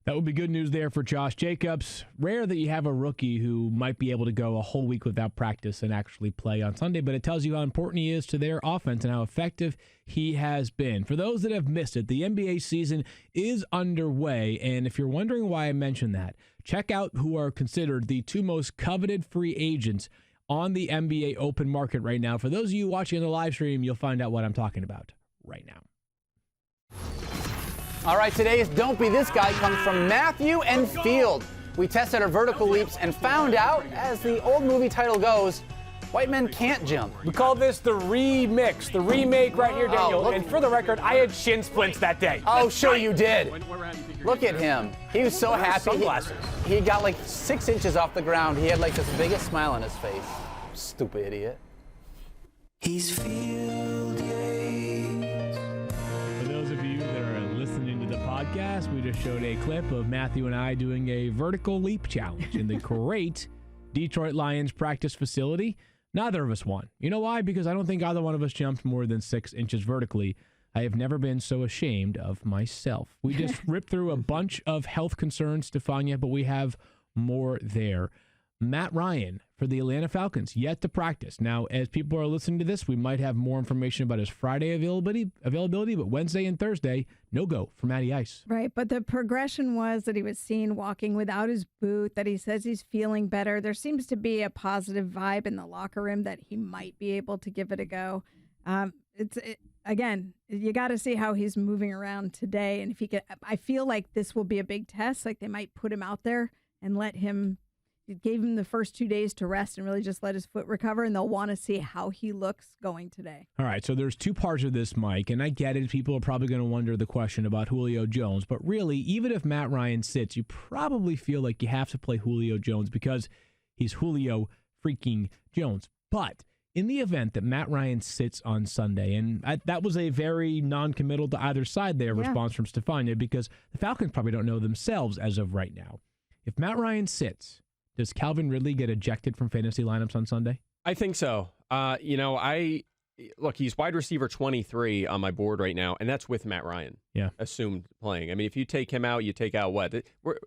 That would be good news there for Josh Jacobs. Rare that you have a rookie who might be able to go a whole week without practice and actually play on Sunday, but it tells you how important he is to their offense and how effective he has been. For those that have missed it, the NBA season is underway, and if you're wondering why I mentioned that, check out who are considered the two most coveted free agents on the NBA open market right now. For those of you watching on the live stream, you'll find out what I'm talking about right now. All right, today's Don't Be This Guy comes from Matthew and Field. We tested our vertical leaps and found out, as the old movie title goes, white men can't jump. We call this the remix, the remake right here, Daniel. look- And for the record, I had shin splints that day. Oh, sure you did. Look at him. He was so happy. Sunglasses. He got like 6 inches off the ground. He had like this biggest smile on his face. Stupid idiot. He's Field Yates. For those of you that are listening to the podcast, we just showed a clip of Matthew and I doing a vertical leap challenge in the great Detroit Lions practice facility. Neither of us won. You know why? Because I don't think either one of us jumped more than 6 inches vertically. I have never been so ashamed of myself. We just ripped through a bunch of health concerns, Stephania, but we have more there. Matt Ryan for the Atlanta Falcons, yet to practice. Now, as people are listening to this, we might have more information about his Friday availability, but Wednesday and Thursday, no go for Matty Ice. Right, but the progression was that he was seen walking without his boot, that he says he's feeling better. There seems to be a positive vibe in the locker room that he might be able to give it a go. Again, you got to see how he's moving around today. And if he can, I feel like this will be a big test. Like they might put him out there and gave him the first 2 days to rest and really just let his foot recover, and they'll want to see how he looks going today. All right, so there's two parts of this, Mike, and I get it. People are probably going to wonder the question about Julio Jones, but really, even if Matt Ryan sits, you probably feel like you have to play Julio Jones because he's Julio freaking Jones. But in the event that Matt Ryan sits on Sunday, and that was a very non-committal to either side there response from Stephania, because the Falcons probably don't know themselves as of right now. If Matt Ryan sits, does Calvin Ridley get ejected from fantasy lineups on Sunday? I think so. Look, he's wide receiver 23 on my board right now, and that's with Matt Ryan. Yeah. Assumed playing. I mean, if you take him out, you take out what?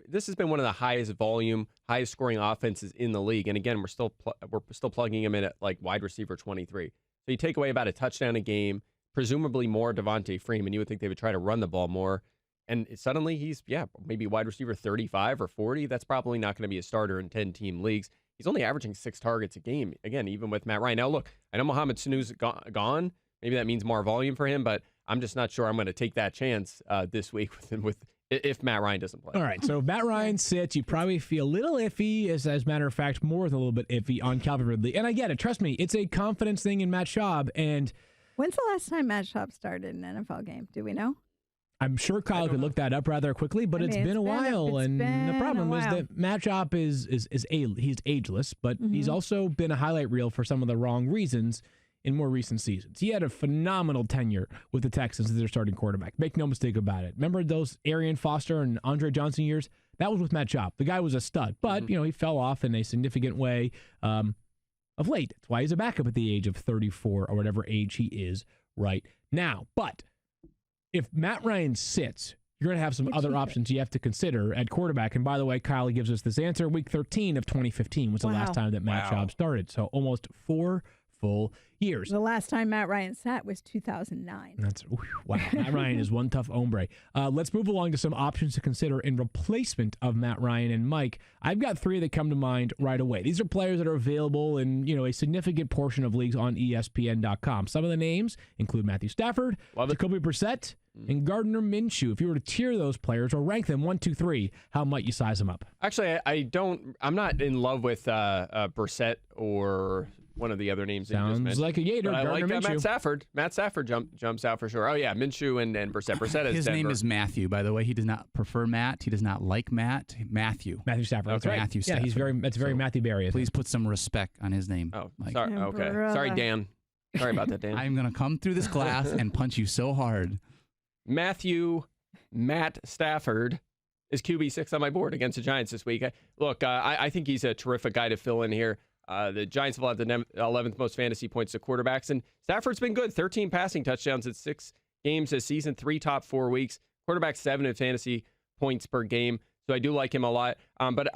This has been one of the highest volume, highest scoring offenses in the league, and again, we're still plugging him in at like wide receiver 23. So you take away about a touchdown a game, presumably more Devontae Freeman. You would think they would try to run the ball more. And suddenly he's, maybe wide receiver 35 or 40. That's probably not going to be a starter in 10-team leagues. He's only averaging 6 targets a game, again, even with Matt Ryan. Now, look, I know Mohamed Sanu's gone. Maybe that means more volume for him, but I'm just not sure I'm going to take that chance this week if Matt Ryan doesn't play. All right, so if Matt Ryan sits, you probably feel a little iffy, as a matter of fact, more than a little bit iffy on Calvin Ridley. And I get it. Trust me, it's a confidence thing in Matt Schaub. And when's the last time Matt Schaub started an NFL game? Do we know? I'm sure Kyle could look that up rather quickly, but it's been a while. And the problem is that Matt Schaub he's ageless, but he's also been a highlight reel for some of the wrong reasons in more recent seasons. He had a phenomenal tenure with the Texans as their starting quarterback. Make no mistake about it. Remember those Arian Foster and Andre Johnson years? That was with Matt Schaub. The guy was a stud, but he fell off in a significant way of late. That's why he's a backup at the age of 34 or whatever age he is right now. But if Matt Ryan sits, you're going to have some other options you have to consider at quarterback. And by the way, Kyle gives us this answer. Week 13 of 2015 was the last time that Matt Schaub started. So almost 4 full years. The last time Matt Ryan sat was 2009. Wow. Matt Ryan is one tough hombre. Let's move along to some options to consider in replacement of Matt Ryan. And Mike, I've got 3 that come to mind right away. These are players that are available in a significant portion of leagues on ESPN.com. Some of the names include Matthew Stafford, Jacoby Brissett, and Gardner Minshew. If you were to tier those players or rank them 1, 2, 3, how might you size them up? Actually, I'm not in love with Brissett or one of the other names that you just mentioned. Sounds like a Gator. I like Minshew. Matt Stafford. Matt Stafford jumps out for sure. Oh, yeah, Minshew and Brissett. Brissett is His Denver. name is Matthew, by the way. He does not prefer Matt. He does not like Matt. Matthew. Matthew Stafford. That's right. Matthew Stafford. Yeah, that's very Matthew Berry. Please put some respect on his name. Oh, Mike. sorry. Okay. Sorry, Dan. Sorry about that, Dan. I'm going to come through this class and punch you so hard. Matt Stafford is QB6 on my board against the Giants this week. I think he's a terrific guy to fill in here. The Giants have allowed the 11th most fantasy points to quarterbacks, and Stafford's been good. 13 passing touchdowns in 6 games this season, 3 top 4 weeks. Quarterback 7 in fantasy points per game, so I do like him a lot. But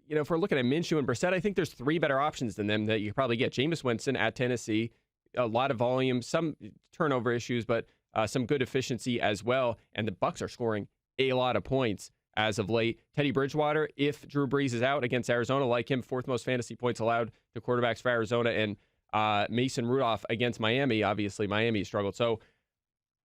if we're looking at Minshew and Brissett, I think there's 3 better options than them that you could probably get. Jameis Winston at Tennessee, a lot of volume, some turnover issues, but some good efficiency as well. And the Bucs are scoring a lot of points as of late. Teddy Bridgewater, if Drew Brees is out against Arizona, like him, 4th most fantasy points allowed to quarterbacks for Arizona, and Mason Rudolph against Miami. Obviously, Miami struggled. So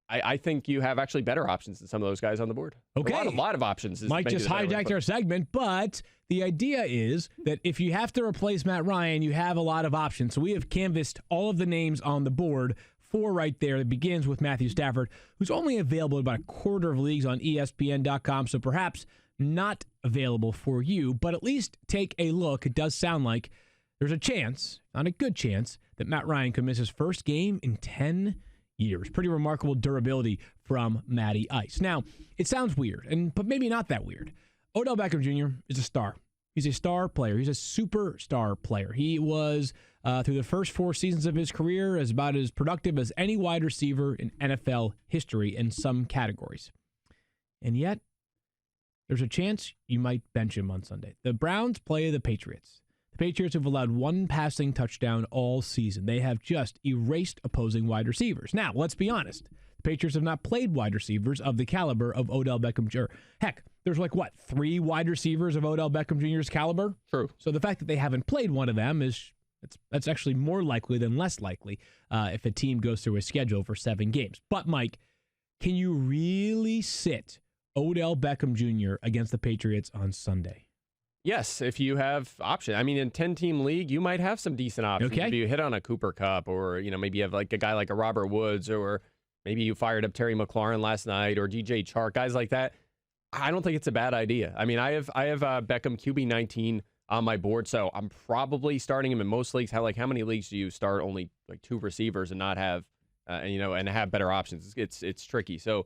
I think you have actually better options than some of those guys on the board. Okay. A lot of options. Mike just hijacked our segment, but the idea is that if you have to replace Matt Ryan, you have a lot of options. So we have canvassed all of the names on the board. 4 right there. It begins with Matthew Stafford, who's only available in about a quarter of leagues on ESPN.com, so perhaps not available for you, but at least take a look. It does sound like there's a chance, not a good chance, that Matt Ryan could miss his first game in 10 years. Pretty remarkable durability from Matty Ice. Now, it sounds weird, but maybe not that weird. Odell Beckham Jr. is a star. He's a star player. He's a superstar player. He was, through the first 4 seasons of his career, about as productive as any wide receiver in NFL history in some categories. And yet, there's a chance you might bench him on Sunday. The Browns play the Patriots. The Patriots have allowed 1 passing touchdown all season. They have just erased opposing wide receivers. Now, let's be honest. The Patriots have not played wide receivers of the caliber of Odell Beckham Jr. Heck, there's 3 wide receivers of Odell Beckham Jr.'s caliber? True. So the fact that they haven't played one of them that's actually more likely than less likely if a team goes through a schedule for 7 games. But, Mike, can you really sit Odell Beckham Jr. against the Patriots on Sunday? Yes, if you have options. I mean, in 10-team league, you might have some decent options. Okay. If you hit on a Cooper Kupp, or maybe you have a guy like a Robert Woods, or maybe you fired up Terry McLaurin last night, or DJ Chark, guys like that. I don't think it's a bad idea. I mean, I have Beckham QB19 on my board, so I'm probably starting him in most leagues. How many leagues do you start only 2 receivers and not have and have better options? It's tricky. So.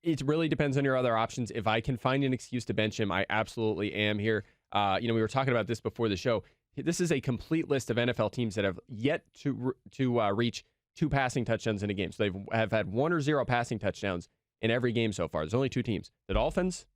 It really depends on your other options. If I can find an excuse to bench him, I absolutely am here. We were talking about this before the show. This is a complete list of NFL teams that have yet to reach 2 passing touchdowns in a game. So they have had 1 or 0 passing touchdowns in every game so far. There's only 2 teams. The Dolphins,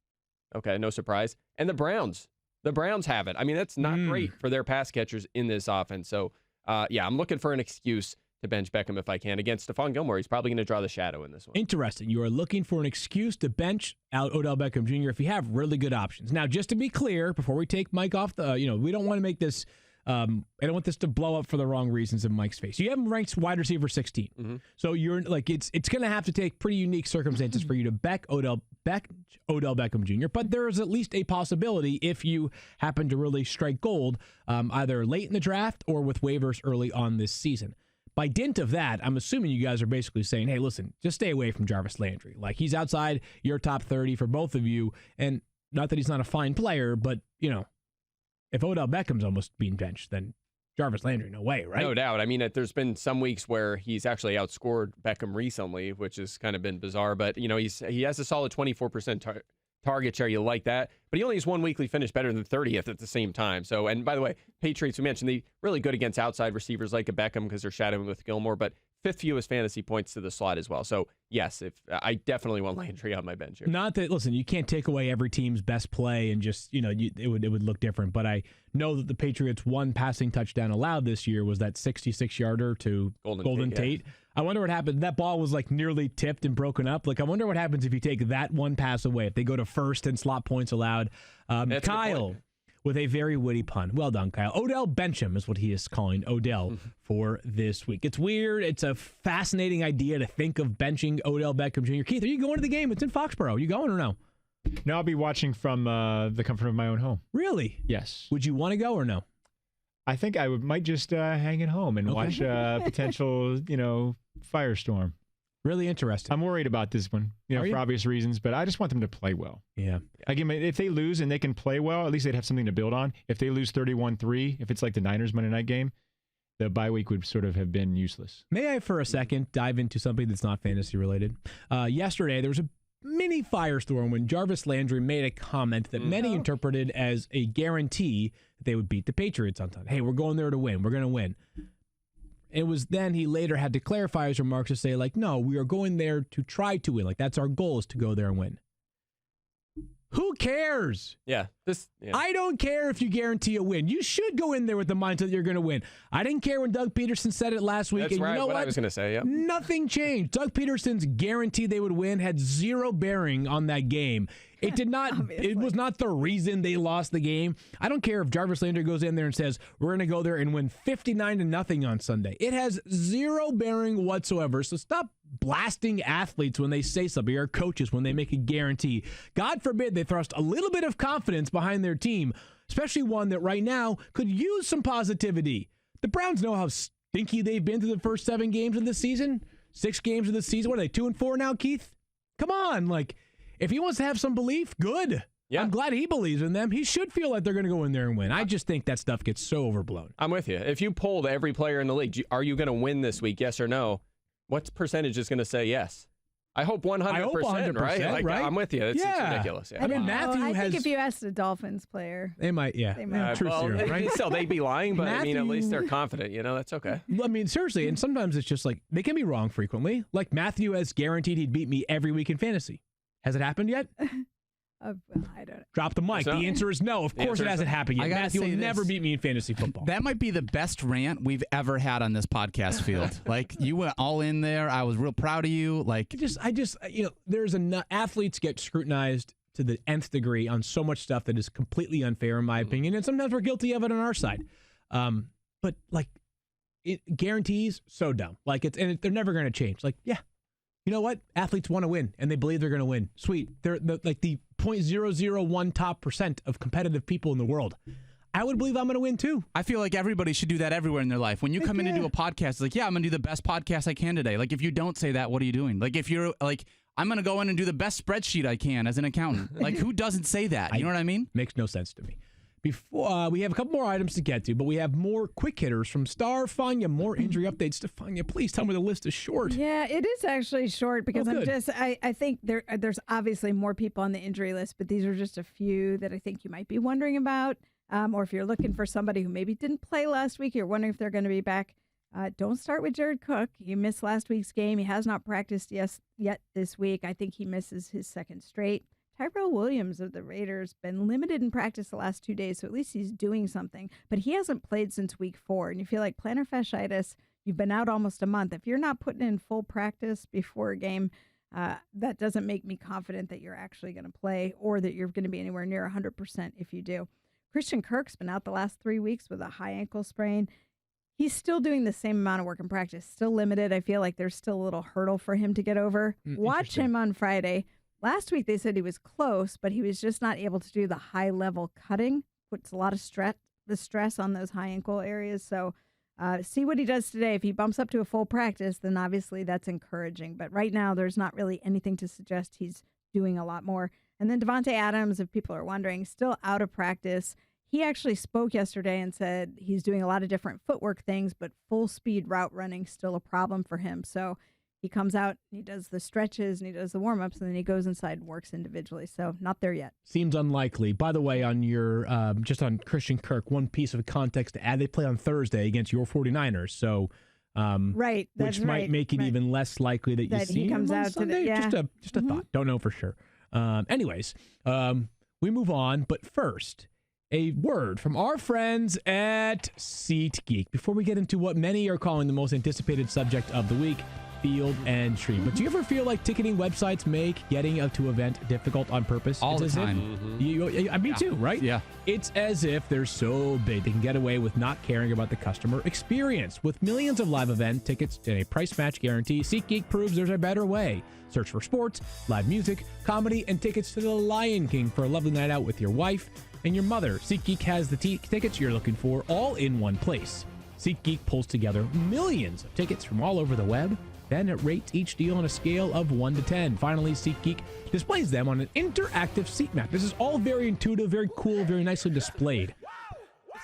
okay, no surprise, and the Browns. The Browns have it. I mean, that's not great for their pass catchers in this offense. So, I'm looking for an excuse to bench Beckham if I can. Against Stephon Gilmore, he's probably going to draw the shadow in this one. Interesting. You are looking for an excuse to bench out Odell Beckham Jr. if you have really good options. Now, just to be clear, before we take Mike off we don't want to make this, I don't want this to blow up for the wrong reasons in Mike's face. You have him ranked wide receiver 16. Mm-hmm. So you're it's going to have to take pretty unique circumstances for you to bench Odell Beckham Jr., but there is at least a possibility if you happen to really strike gold, either late in the draft or with waivers early on this season. By dint of that, I'm assuming you guys are basically saying, hey, listen, just stay away from Jarvis Landry. He's outside your top 30 for both of you. And not that he's not a fine player, but, if Odell Beckham's almost being benched, then Jarvis Landry, no way, right? No doubt. I mean, there's been some weeks where he's actually outscored Beckham recently, which has kind of been bizarre. But, he has a solid 24% target share. You like that. But he only has 1 weekly finish better than 30th at the same time. So, and by the way, Patriots, we mentioned, they really good against outside receivers like a Beckham because they're shadowing with Gilmore, but 5th fewest fantasy points to the slot as well. So, yes, I definitely want Landry on my bench here. Not that, listen, you can't take away every team's best play and just, it would look different. But I know that the Patriots' 1 passing touchdown allowed this year was that 66-yarder to Golden Tate. Yeah. I wonder what happened. That ball was nearly tipped and broken up. I wonder what happens if you take that 1 pass away, if they go to first and slot points allowed. Kyle with a very witty pun. Well done, Kyle. Odell Bencham is what he is calling Odell for this week. It's weird. It's a fascinating idea to think of benching Odell Beckham Jr. Keith, are you going to the game? It's in Foxborough. You going or no? No, I'll be watching from the comfort of my own home. Really? Yes. Would you want to go or no? I think I might just hang at home and watch a potential, firestorm. Really interesting. I'm worried about this one, for obvious reasons, but I just want them to play well. Yeah. Again, if they lose and they can play well, at least they'd have something to build on. If they lose 31-3, if it's like the Niners Monday night game, the bye week would sort of have been useless. May I, for a second, dive into something that's not fantasy related? Yesterday, there was a mini firestorm when Jarvis Landry made a comment that many interpreted as a guarantee that they would beat the Patriots on time. Hey, we're going there to win. We're going to win. It was then he later had to clarify his remarks to say, no, we are going there to try to win. That's our goal, is to go there and win. Who cares? Yeah. I don't care if you guarantee a win. You should go in there with the mindset that you're going to win. I didn't care when Doug Peterson said it last week. That's and right. You know what what I was going to say. Yep. Nothing changed. Doug Peterson's guarantee they would win had zero bearing on that game. It did not. It was not the reason they lost the game. I don't care if Jarvis Landry goes in there and says we're going to go there and win 59-0 on Sunday. It has zero bearing whatsoever. So stop blasting athletes when they say something, or coaches when they make a guarantee. God forbid they thrust a little bit of confidence behind their team, especially one that right now could use some positivity. The Browns know how stinky they've been through the first 7 games of the season. 6 games of the season. What are they, 2-4 now, Keith? Come on, if he wants to have some belief, good. Yeah. I'm glad he believes in them. He should feel like they're going to go in there and win. I just think that stuff gets so overblown. I'm with you. If you polled every player in the league, are you going to win this week, yes or no? What percentage is going to say yes? I hope 100%, right? I'm with you. It's ridiculous. Yeah. I mean, Matthew I has... think if you asked a Dolphins player... They might, yeah. They might. True serum, right? Still, they'd be lying, but Matthew... I mean, at least they're confident. That's okay. I mean, seriously, and sometimes it's just they can be wrong frequently. Like Matthew has guaranteed he'd beat me every week in fantasy. Has it happened yet? I don't. Drop the mic. The answer is no. Of course it hasn't happened yet. Matthew will never beat me in fantasy football. That might be the best rant we've ever had on this podcast field. You went all in there. I was real proud of you. There's athletes get scrutinized to the nth degree on so much stuff that is completely unfair in my opinion, and sometimes we're guilty of it on our side. But it guarantees so dumb. They're never going to change. You know what? Athletes want to win, and they believe they're going to win. Sweet. They're the 0.001 top % of competitive people in the world. I would believe I'm going to win, too. I feel like everybody should do that everywhere in their life. When you come in and do a podcast, it's I'm going to do the best podcast I can today. If you don't say that, what are you doing? If you're I'm going to go in and do the best spreadsheet I can as an accountant. Who doesn't say that? You know what I mean? Makes no sense to me. Before we have a couple more items to get to, but we have more quick hitters from Stephania. More injury updates. Stephania, please tell me the list is short. Yeah, it is actually short because I think there's obviously more people on the injury list, but these are just a few that I think you might be wondering about. Or if you're looking for somebody who maybe didn't play last week, you're wondering if they're going to be back. Don't start with Jared Cook. He missed last week's game. He has not practiced yet this week. I think he misses his second straight. Tyrell Williams of the Raiders been limited in practice the last 2 days, so at least he's doing something. But he hasn't played since week 4, and you feel like plantar fasciitis, you've been out almost a month. If you're not putting in full practice before a game, that doesn't make me confident that you're actually going to play or that you're going to be anywhere near 100% if you do. Christian Kirk's been out the last 3 weeks with a high ankle sprain. He's still doing the same amount of work in practice, still limited. I feel like there's still a little hurdle for him to get over. Watch him on Friday. Last week, they said he was close, but he was just not able to do the high-level cutting. Puts a lot of stress on those high ankle areas. So see what he does today. If he bumps up to a full practice, then obviously that's encouraging. But right now, there's not really anything to suggest he's doing a lot more. And then Devontae Adams, if people are wondering, still out of practice. He actually spoke yesterday and said he's doing a lot of different footwork things, but full-speed route running still a problem for him. So he comes out, and he does the stretches, and he does the warm-ups, and then he goes inside and works individually. So not there yet. Seems unlikely. By the way, on your just on Christian Kirk, one piece of context to add, they play on Thursday against your 49ers. So right, which might make it even less likely that you see he comes him on out Sunday. Yeah. Just a thought. Don't know for sure. Anyways, we move on. But first, a word from our friends at SeatGeek before we get into what many are calling the most anticipated subject of the week, field entry. But do you ever feel like ticketing websites make getting to event difficult on purpose? All the time. Me too, right? Yeah. It's as if they're so big they can get away with not caring about the customer experience. With millions of live event tickets and a price match guarantee, SeatGeek proves there's a better way. Search for sports, live music, comedy, and tickets to The Lion King for a lovely night out with your wife and your mother. SeatGeek has the tickets you're looking for all in one place. SeatGeek pulls together millions of tickets from all over the web. Then it rates each deal on a scale of 1 to 10. Finally, SeatGeek displays them on an interactive seat map. This is all very intuitive, very cool, very nicely displayed.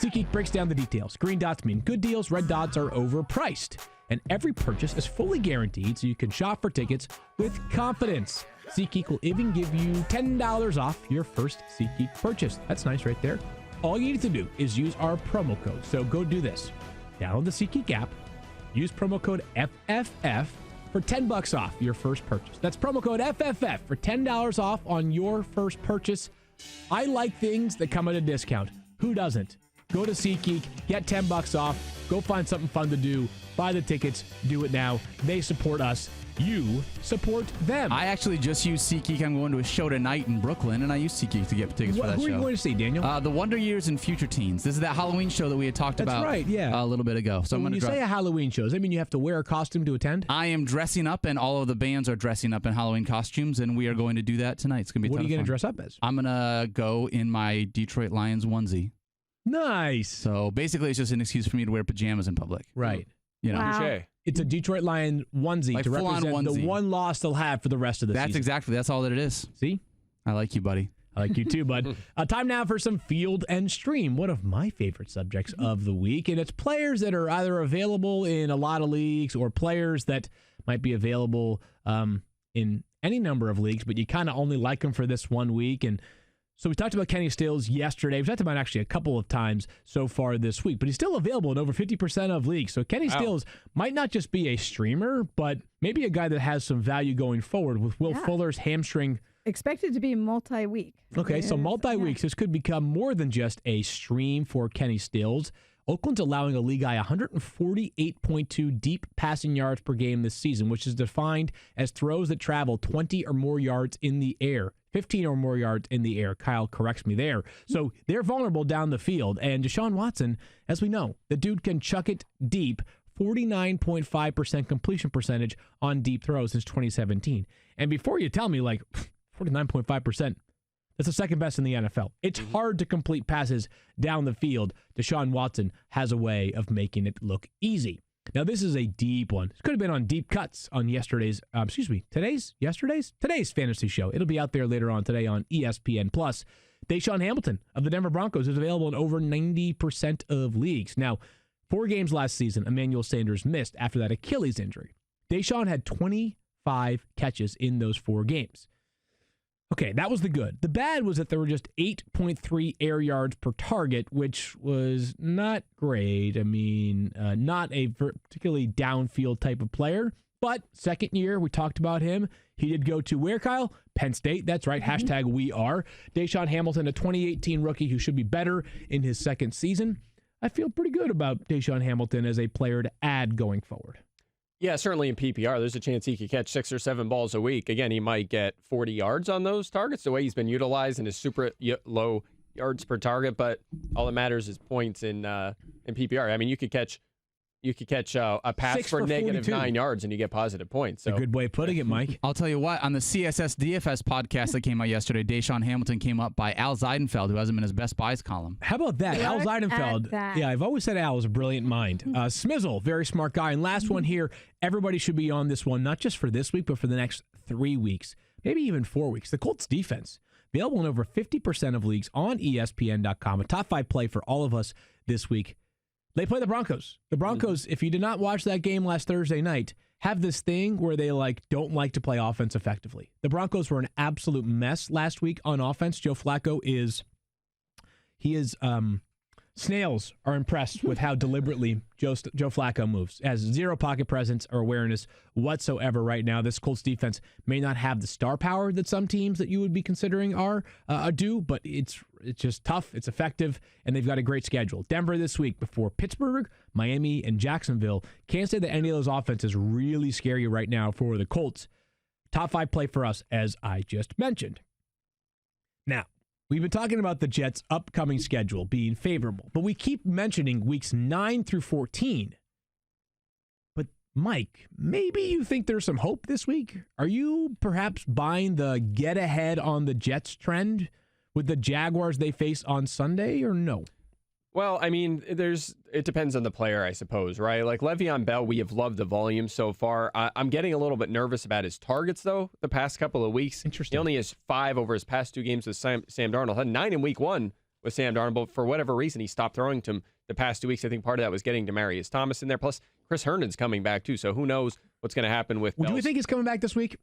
SeatGeek breaks down the details. Green dots mean good deals, red dots are overpriced. And every purchase is fully guaranteed, so you can shop for tickets with confidence. SeatGeek will even give you $10 off your first SeatGeek purchase. That's nice right there. All you need to do is use our promo code. So go do this. Download the SeatGeek app. Use promo code FFF for $10 off your first purchase. That's promo code FFF for $10 off on your first purchase. I like things that come at a discount. Who doesn't? Go to SeatGeek, get $10 off, go find something fun to do, buy the tickets, do it now. They support us. You support them. I actually just used SeatGeek. I'm going to a show tonight in Brooklyn, and I used SeatGeek to get tickets for that show. Who are you going to see, Daniel? The Wonder Years and Future Teens. This is that Halloween show that we had talked about right, yeah. a little bit ago. So when you say a Halloween show, does that mean you have to wear a costume to attend? I am dressing up, and all of the bands are dressing up in Halloween costumes, and we are going to do that tonight. It's going to be a What are ton you of going to fun. dress up as? I'm going to go in my Detroit Lions onesie. Nice. So basically, it's just an excuse for me to wear pajamas in public. Right. You know. Wow. Touche. It's a Detroit Lion onesie Like to full-on represent the onesie. one loss they'll have for the rest of the season. That's all that it is. See? I like you, buddy. I like you too, bud. Time now for some Field and Stream, one of my favorite subjects of the week. And it's players that are either available in a lot of leagues or players that might be available in any number of leagues, but you kind of only like them for this 1 week. And so we talked about Kenny Stills yesterday. We've talked about actually a couple of times so far this week, but he's still available in over 50% of leagues. So Kenny Stills might not just be a streamer, but maybe a guy that has some value going forward with Will Fuller's hamstring. Expected to be multi-week. Okay, so multi-weeks. This could become more than just a stream for Kenny Stills. Oakland's allowing a league high 148.2 deep passing yards per game this season, which is defined as throws that travel 20 or more yards in the air. 15 or more yards in the air. Kyle corrects me there. So they're vulnerable down the field. And Deshaun Watson, as we know, the dude can chuck it deep. 49.5% completion percentage on deep throws since 2017. And before you tell me, 49.5%, that's the second best in the NFL. It's hard to complete passes down the field. Deshaun Watson has a way of making it look easy. Now, this is a deep one. This could have been on Deep Cuts on today's fantasy show. It'll be out there later on today on ESPN+. Deshaun Hamilton of the Denver Broncos is available in over 90% of leagues. Now, 4 games last season, Emmanuel Sanders missed after that Achilles injury. Deshaun had 25 catches in those 4 games. Okay, that was the good. The bad was that there were just 8.3 air yards per target, which was not great. I mean, not a particularly downfield type of player. But second year, we talked about him. He did go to where, Kyle? Penn State. That's right. Hashtag we are. Deshaun Hamilton, a 2018 rookie who should be better in his second season. I feel pretty good about Deshaun Hamilton as a player to add going forward. Yeah, certainly in PPR, there's a chance he could catch 6 or 7 balls a week. Again, he might get 40 yards on those targets, the way he's been utilized in his super low yards per target. But all that matters is points in PPR. I mean, you could catch a pass 6 for negative 42. 9 yards and you get positive points. So A good way of putting it, Mike. I'll tell you what, on the CSS DFS podcast that came out yesterday, Deshaun Hamilton came up by Al Zeidenfeld, who has him in his Best Buys column. How about that? Al Look Zeidenfeld. at that. Yeah, I've always said Al was a brilliant mind. Smizzle, very smart guy. And last one here, everybody should be on this one, not just for this week, but for the next 3 weeks, maybe even 4 weeks. The Colts defense, available in over 50% of leagues on ESPN.com. A top 5 play for all of us this week. They play the Broncos. The Broncos, if you did not watch that game last Thursday night, have this thing where they don't like to play offense effectively. The Broncos were an absolute mess last week on offense. Joe Flacco snails are impressed with how deliberately Joe Flacco moves. Has zero pocket presence or awareness whatsoever right now. This Colts defense may not have the star power that some teams that you would be considering do, but it's just tough. It's effective, and they've got a great schedule. Denver this week before Pittsburgh, Miami, and Jacksonville. Can't say that any of those offenses really scare you right now for the Colts. Top 5 play for us, as I just mentioned. Now, we've been talking about the Jets' upcoming schedule being favorable, but we keep mentioning weeks 9 through 14. But, Mike, maybe you think there's some hope this week? Are you perhaps buying the get ahead on the Jets trend with the Jaguars they face on Sunday, or no? Well, I mean, it depends on the player, I suppose, right? Like Le'Veon Bell, we have loved the volume so far. I'm getting a little bit nervous about his targets, though, the past couple of weeks. Interesting. He only has 5 over his past 2 games with Sam Darnold. Had 9 in week 1 with Sam Darnold, but for whatever reason, he stopped throwing to him the past 2 weeks. I think part of that was getting Demaryius Thomas in there. Plus, Chris Herndon's coming back, too, so who knows what's going to happen with Do we Bell's. think he's coming back this week?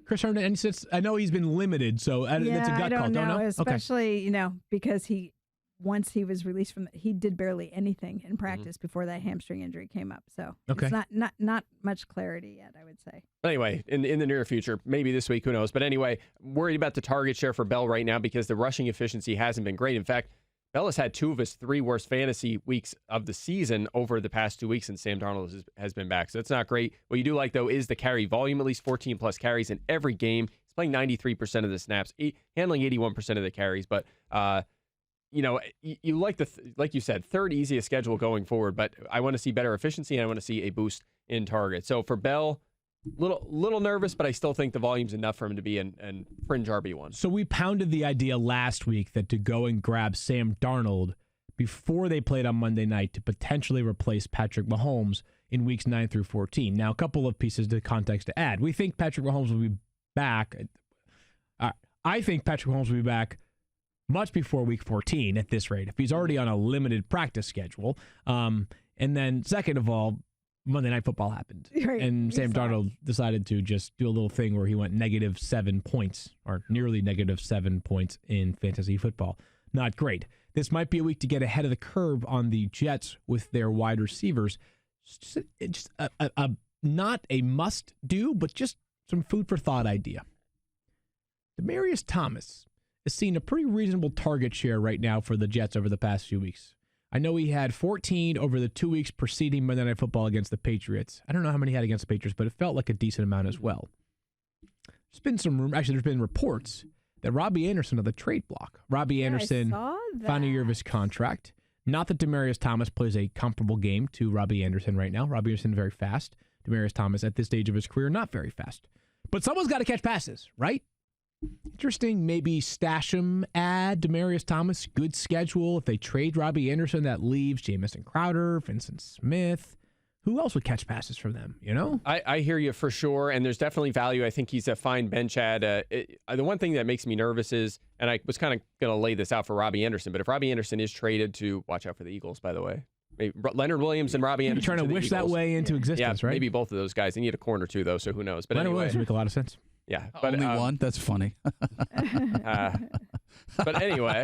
Chris Herndon, and I know he's been limited, so that's a gut I don't call. know, Don't know? especially, because he once he was released he did barely anything in practice before that hamstring injury came up. So Okay. it's not much clarity yet, I would say. Anyway, in the near future, maybe this week, who knows? But anyway, worried about the target share for Bell right now because the rushing efficiency hasn't been great. In fact, Bell has had 2 of his 3 worst fantasy weeks of the season over the past 2 weeks, and Sam Darnold has been back. So that's not great. What you do like, though, is the carry volume, at least 14-plus carries in every game. He's playing 93% of the snaps, handling 81% of the carries. But, you like like you said, third easiest schedule going forward, but I want to see better efficiency, and I want to see a boost in target. So for Bell, little nervous, but I still think the volume's enough for him to be an fringe RB1. So we pounded the idea last week that to go and grab Sam Darnold before they played on Monday night to potentially replace Patrick Mahomes in weeks 9 through 14. Now, a couple of pieces of context to add. We think Patrick Mahomes will be back. I think Patrick Mahomes will be back much before week 14 at this rate, if he's already on a limited practice schedule. And then second of all, Monday Night Football happened. Right, and Sam Darnold decided to just do a little thing where he went -7 points, or nearly -7 points in fantasy football. Not great. This might be a week to get ahead of the curve on the Jets with their wide receivers. Just not a must-do, but just some food for thought idea. Demaryius Thomas has seen a pretty reasonable target share right now for the Jets over the past few weeks. I know he had 14 over the 2 weeks preceding Monday Night Football against the Patriots. I don't know how many he had against the Patriots, but it felt like a decent amount as well. There's been reports that Robbie Anderson of the trade block. Robbie Anderson, final year of his contract. Not that Demaryius Thomas plays a comparable game to Robbie Anderson right now. Robbie Anderson very fast. Demaryius Thomas at this stage of his career, not very fast. But someone's got to catch passes, right? Interesting, maybe stash him, add Demaryius Thomas, good schedule. If they trade Robbie Anderson, that leaves Jamison Crowder, Vincent Smith. Who else would catch passes from them, you know? I hear you for sure, and there's definitely value. I think he's a fine bench ad. The one thing that makes me nervous is, and I was kind of going to lay this out for Robbie Anderson, but if Robbie Anderson is traded to, watch out for the Eagles, by the way. Maybe Leonard Williams and Robbie Anderson. You're trying to wish that way into existence, right? Maybe both of those guys. They need a corner too, though, so who knows? But Leonard anyway. Williams would make a lot of sense. Yeah, but only one. That's funny. But anyway,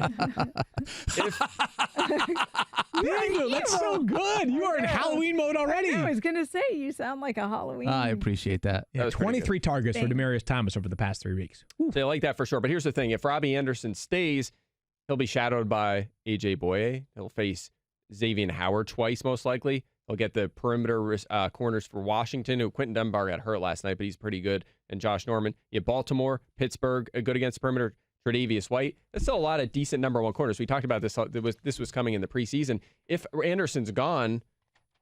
Daniel, that's so good. You are in Halloween mode already. I was going to say, you sound like a Halloween. I appreciate that. Yeah, 23 targets for Demaryius Thomas over the past 3 weeks. So I like that for sure. But here's the thing: if Robbie Anderson stays, he'll be shadowed by AJ Boye. He'll face Xavier Howard twice, most likely. He'll get the perimeter corners for Washington, who Quentin Dunbar got hurt last night, but he's pretty good. And Josh Norman. You have Baltimore, Pittsburgh, good against the perimeter. Tre'Davious White. There's still a lot of decent number one corners. We talked about this. This was coming in the preseason. If Anderson's gone,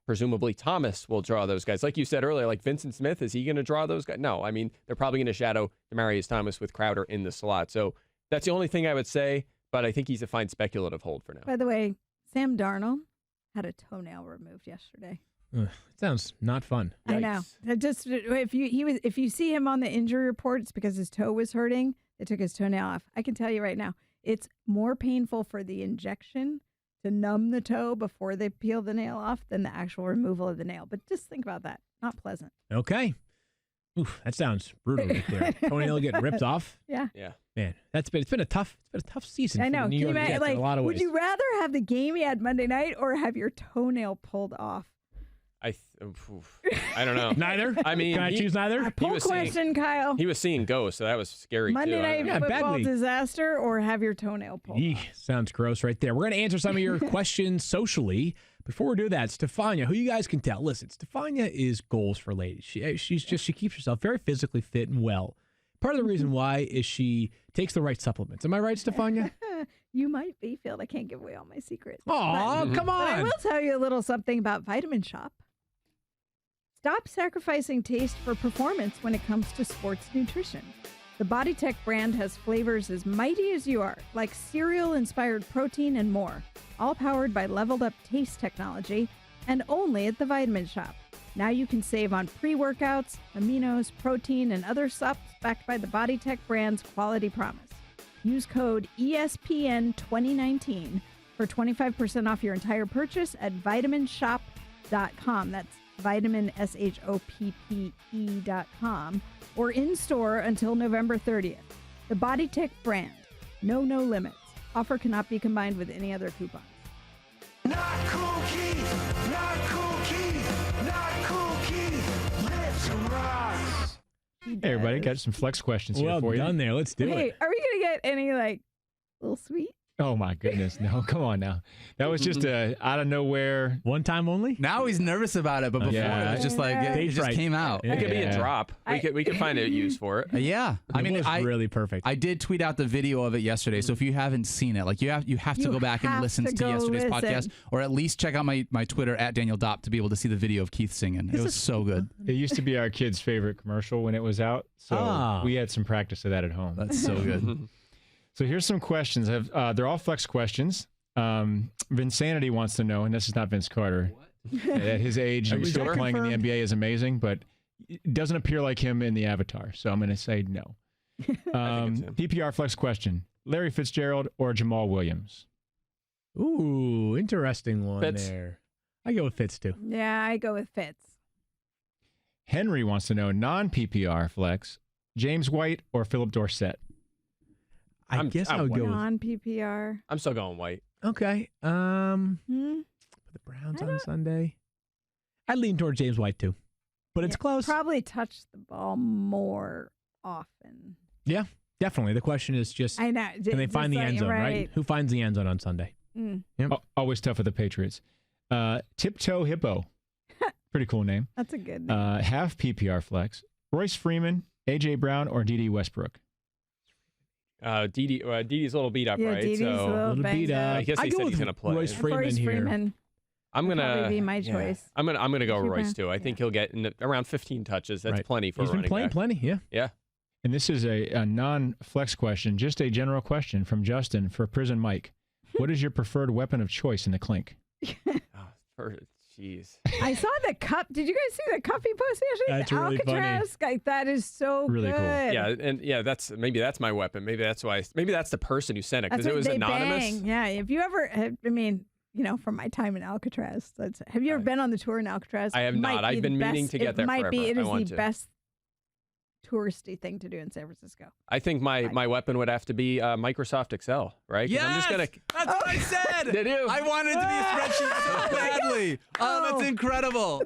presumably Thomas will draw those guys. Like you said earlier, like Vincent Smith, is he going to draw those guys? No. I mean, they're probably going to shadow Demaryius Thomas with Crowder in the slot. So that's the only thing I would say, but I think he's a fine speculative hold for now. By the way, Sam Darnold had a toenail removed yesterday. It sounds not fun. I know. Just if you see him on the injury report, it's because his toe was hurting. They took his toenail off. I can tell you right now, it's more painful for the injection to numb the toe before they peel the nail off than the actual removal of the nail. But just think about that. Not pleasant. Okay. Oof, that sounds brutal right there. Toenail getting ripped off. Yeah. Man, it's been a tough season. I know. For the New York Jets in a lot of ways. Would you rather have the game you had Monday night or have your toenail pulled off? I don't know. Neither? I mean, can I choose neither? Poll question, Kyle. He was seeing ghosts, so that was scary Monday too. night football disaster or have your toenail pulled off? Sounds gross right there. We're going to answer some of your questions socially. Before we do that, Stephania, who you guys can tell. Listen, Stephania is goals for ladies. She keeps herself very physically fit and well. Part of the reason why is she takes the right supplements. Am I right, Stephania? You might be, Phil. I can't give away all my secrets. Oh, come on. But I will tell you a little something about Vitamin Shop. Stop sacrificing taste for performance when it comes to sports nutrition. The BodyTech brand has flavors as mighty as you are, like cereal-inspired protein and more, all powered by leveled-up taste technology and only at the Vitamin Shop. Now you can save on pre-workouts, aminos, protein, and other subs backed by the BodyTech brand's quality promise. Use code ESPN2019 for 25% off your entire purchase at vitaminshop.com. That's vitaminShoppe.com or in store until November 30th. The BodyTech brand. No limits. Offer cannot be combined with any other coupon. Not cool Keith, not cool Keith, not cool Keith. Lift some rocks. Hey, everybody, got some flex questions here Well for you. done there. Let's do Hey, it. are we going to get any, like, little sweet? Oh, my goodness. No, come on now. That was just out of nowhere. One time only? Now he's nervous about it, but before Yeah. it was just like it just came out. It could be a Yeah. drop. We could find a use for it. Yeah, I mean, it was really perfect. I did tweet out the video of it yesterday, so if you haven't seen it, like you have to go back and have listen to to go yesterday's listen. podcast, or at least check out my Twitter at Daniel Dopp to be able to see the video of Keith singing. It was so good. It used to be our kids' favorite commercial when it was out, so we had some practice of that at home. That's so good. So here's some questions. They're all flex questions. Vinsanity wants to know, and this is not Vince Carter. At his age, Are we still sure? playing in the NBA is amazing, but it doesn't appear like him in the Avatar. So I'm going to say no. PPR flex question: Larry Fitzgerald or Jamal Williams? Ooh, interesting one Fitz. there. I go with Fitz, too. Yeah, I go with Fitz. Henry wants to know non-PPR flex: James White or Philip Dorsett? I guess I would go with... Non-PPR. I'm still going White. Okay. Hmm? The Browns on Sunday. I'd lean towards James White, too. But it's close. Probably touch the ball more often. Yeah, definitely. The question is just, I know. can they find the end zone, right? Who finds the end zone on Sunday? Mm. Yep. Always tough with the Patriots. Tiptoe Hippo. Pretty cool name. That's a good name. Half PPR flex: Royce Freeman, AJ Brown, or D.D. Westbrook? Didi's a little beat up, Yeah, right? Didi's a little beat banged up. up. I guess I they go said with he's going to play. Royce Freeman Royce here. Freeman I'm would gonna probably be my choice. I'm gonna go Keep Royce him. too. I think he'll get around 15 touches. That's Right. plenty for He's a been running playing back. plenty, yeah. Yeah. And this is a non-flex question, just a general question from Justin for Prison Mike. What is your preferred weapon of choice in the clink? Jeez. I saw the cup. Did you guys see the cup he posted yesterday? That's The really funny. Alcatraz. Like, that is so Really cool. good. Yeah, and that's my weapon. Maybe that's why. Maybe that's the person who sent it That's because it what was they anonymous. bang. Yeah. If you ever, I mean, from my time in Alcatraz, have you ever been on the tour in Alcatraz? I have It might not. be I've the been meaning best- to get there It might be. forever. It I is want the to. best touristy thing to do in San Francisco. I think my weapon would have to be Microsoft Excel, right? 'Cause I'm just gonna. That's what I said. Did you? I wanted it to be a spreadsheet so badly. Oh, that's incredible.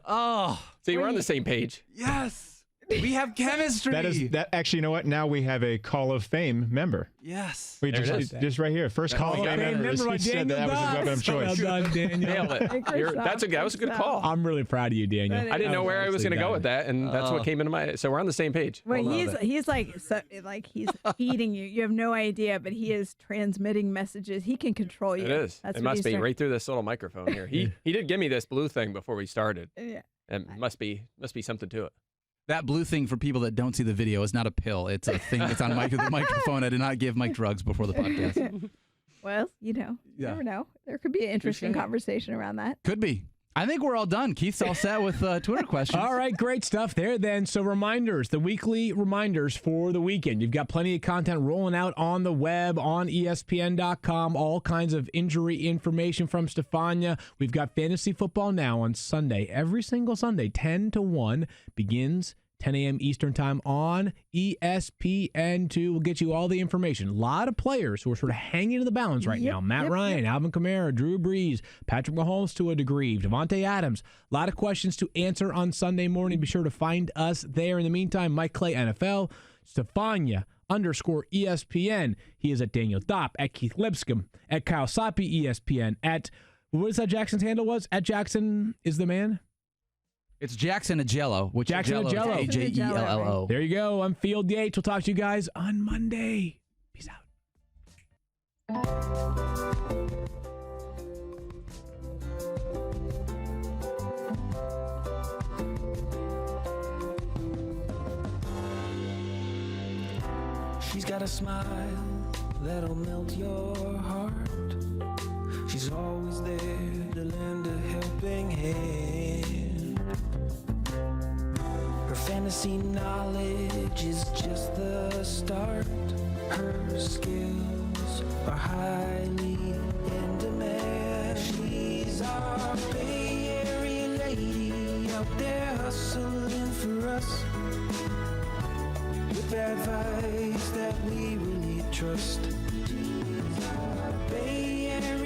Oh, See, we're on the same page. yes. We have chemistry. That actually, you know what? Now we have a Call of Fame member. Yes. We There it is. just right here. First Call of Fame member. He said that was his weapon of choice. Well done, Daniel. Nailed it. That was a good call. I'm really proud of you, Daniel. That I didn't know where I was going to go with that. that, and that's what came into my. So we're on the same page. Well, Well, he's like he's feeding you. You have no idea, but he is transmitting messages. He can control you. it is. That's It what must he's be doing. right through this little microphone here. He did give me this blue thing before we started. Yeah. And must be something to it. That blue thing, for people that don't see the video, is not a pill. It's a thing. It's on the microphone. I did not give Mike drugs before the podcast. Well, you never know. There could be an interesting conversation around that. Could be. I think we're all done. Keith's all set with Twitter questions. All right, great stuff there then. So reminders, the weekly reminders for the weekend. You've got plenty of content rolling out on the web, on ESPN.com, all kinds of injury information from Stephania. We've got Fantasy Football Now on Sunday. Every single Sunday, 10 to 1, begins 10 a.m. Eastern Time on ESPN2. We'll get you all the information. A lot of players who are sort of hanging in the balance right now. Matt Ryan, Alvin Kamara, Drew Brees, Patrick Mahomes to a degree, Devontae Adams. A lot of questions to answer on Sunday morning. Be sure to find us there. In the meantime, Mike Clay, NFL, Stephania_ESPN. He is at Daniel Dopp, at Keith Lipscomb, at Kyle Soppe, ESPN, at, what is that Jackson's handle was? At Jackson is the man? It's Jackson Agello, which Jackson Agello. Ajello. There you go. I'm Field Yates. We'll talk to you guys on Monday. Peace out. She's got a smile that'll melt your heart. She's always there to lend a helping hand. Her fantasy knowledge is just the start. Her skills are highly in demand. She's our Bay Area lady out there hustling for us with advice that we really trust.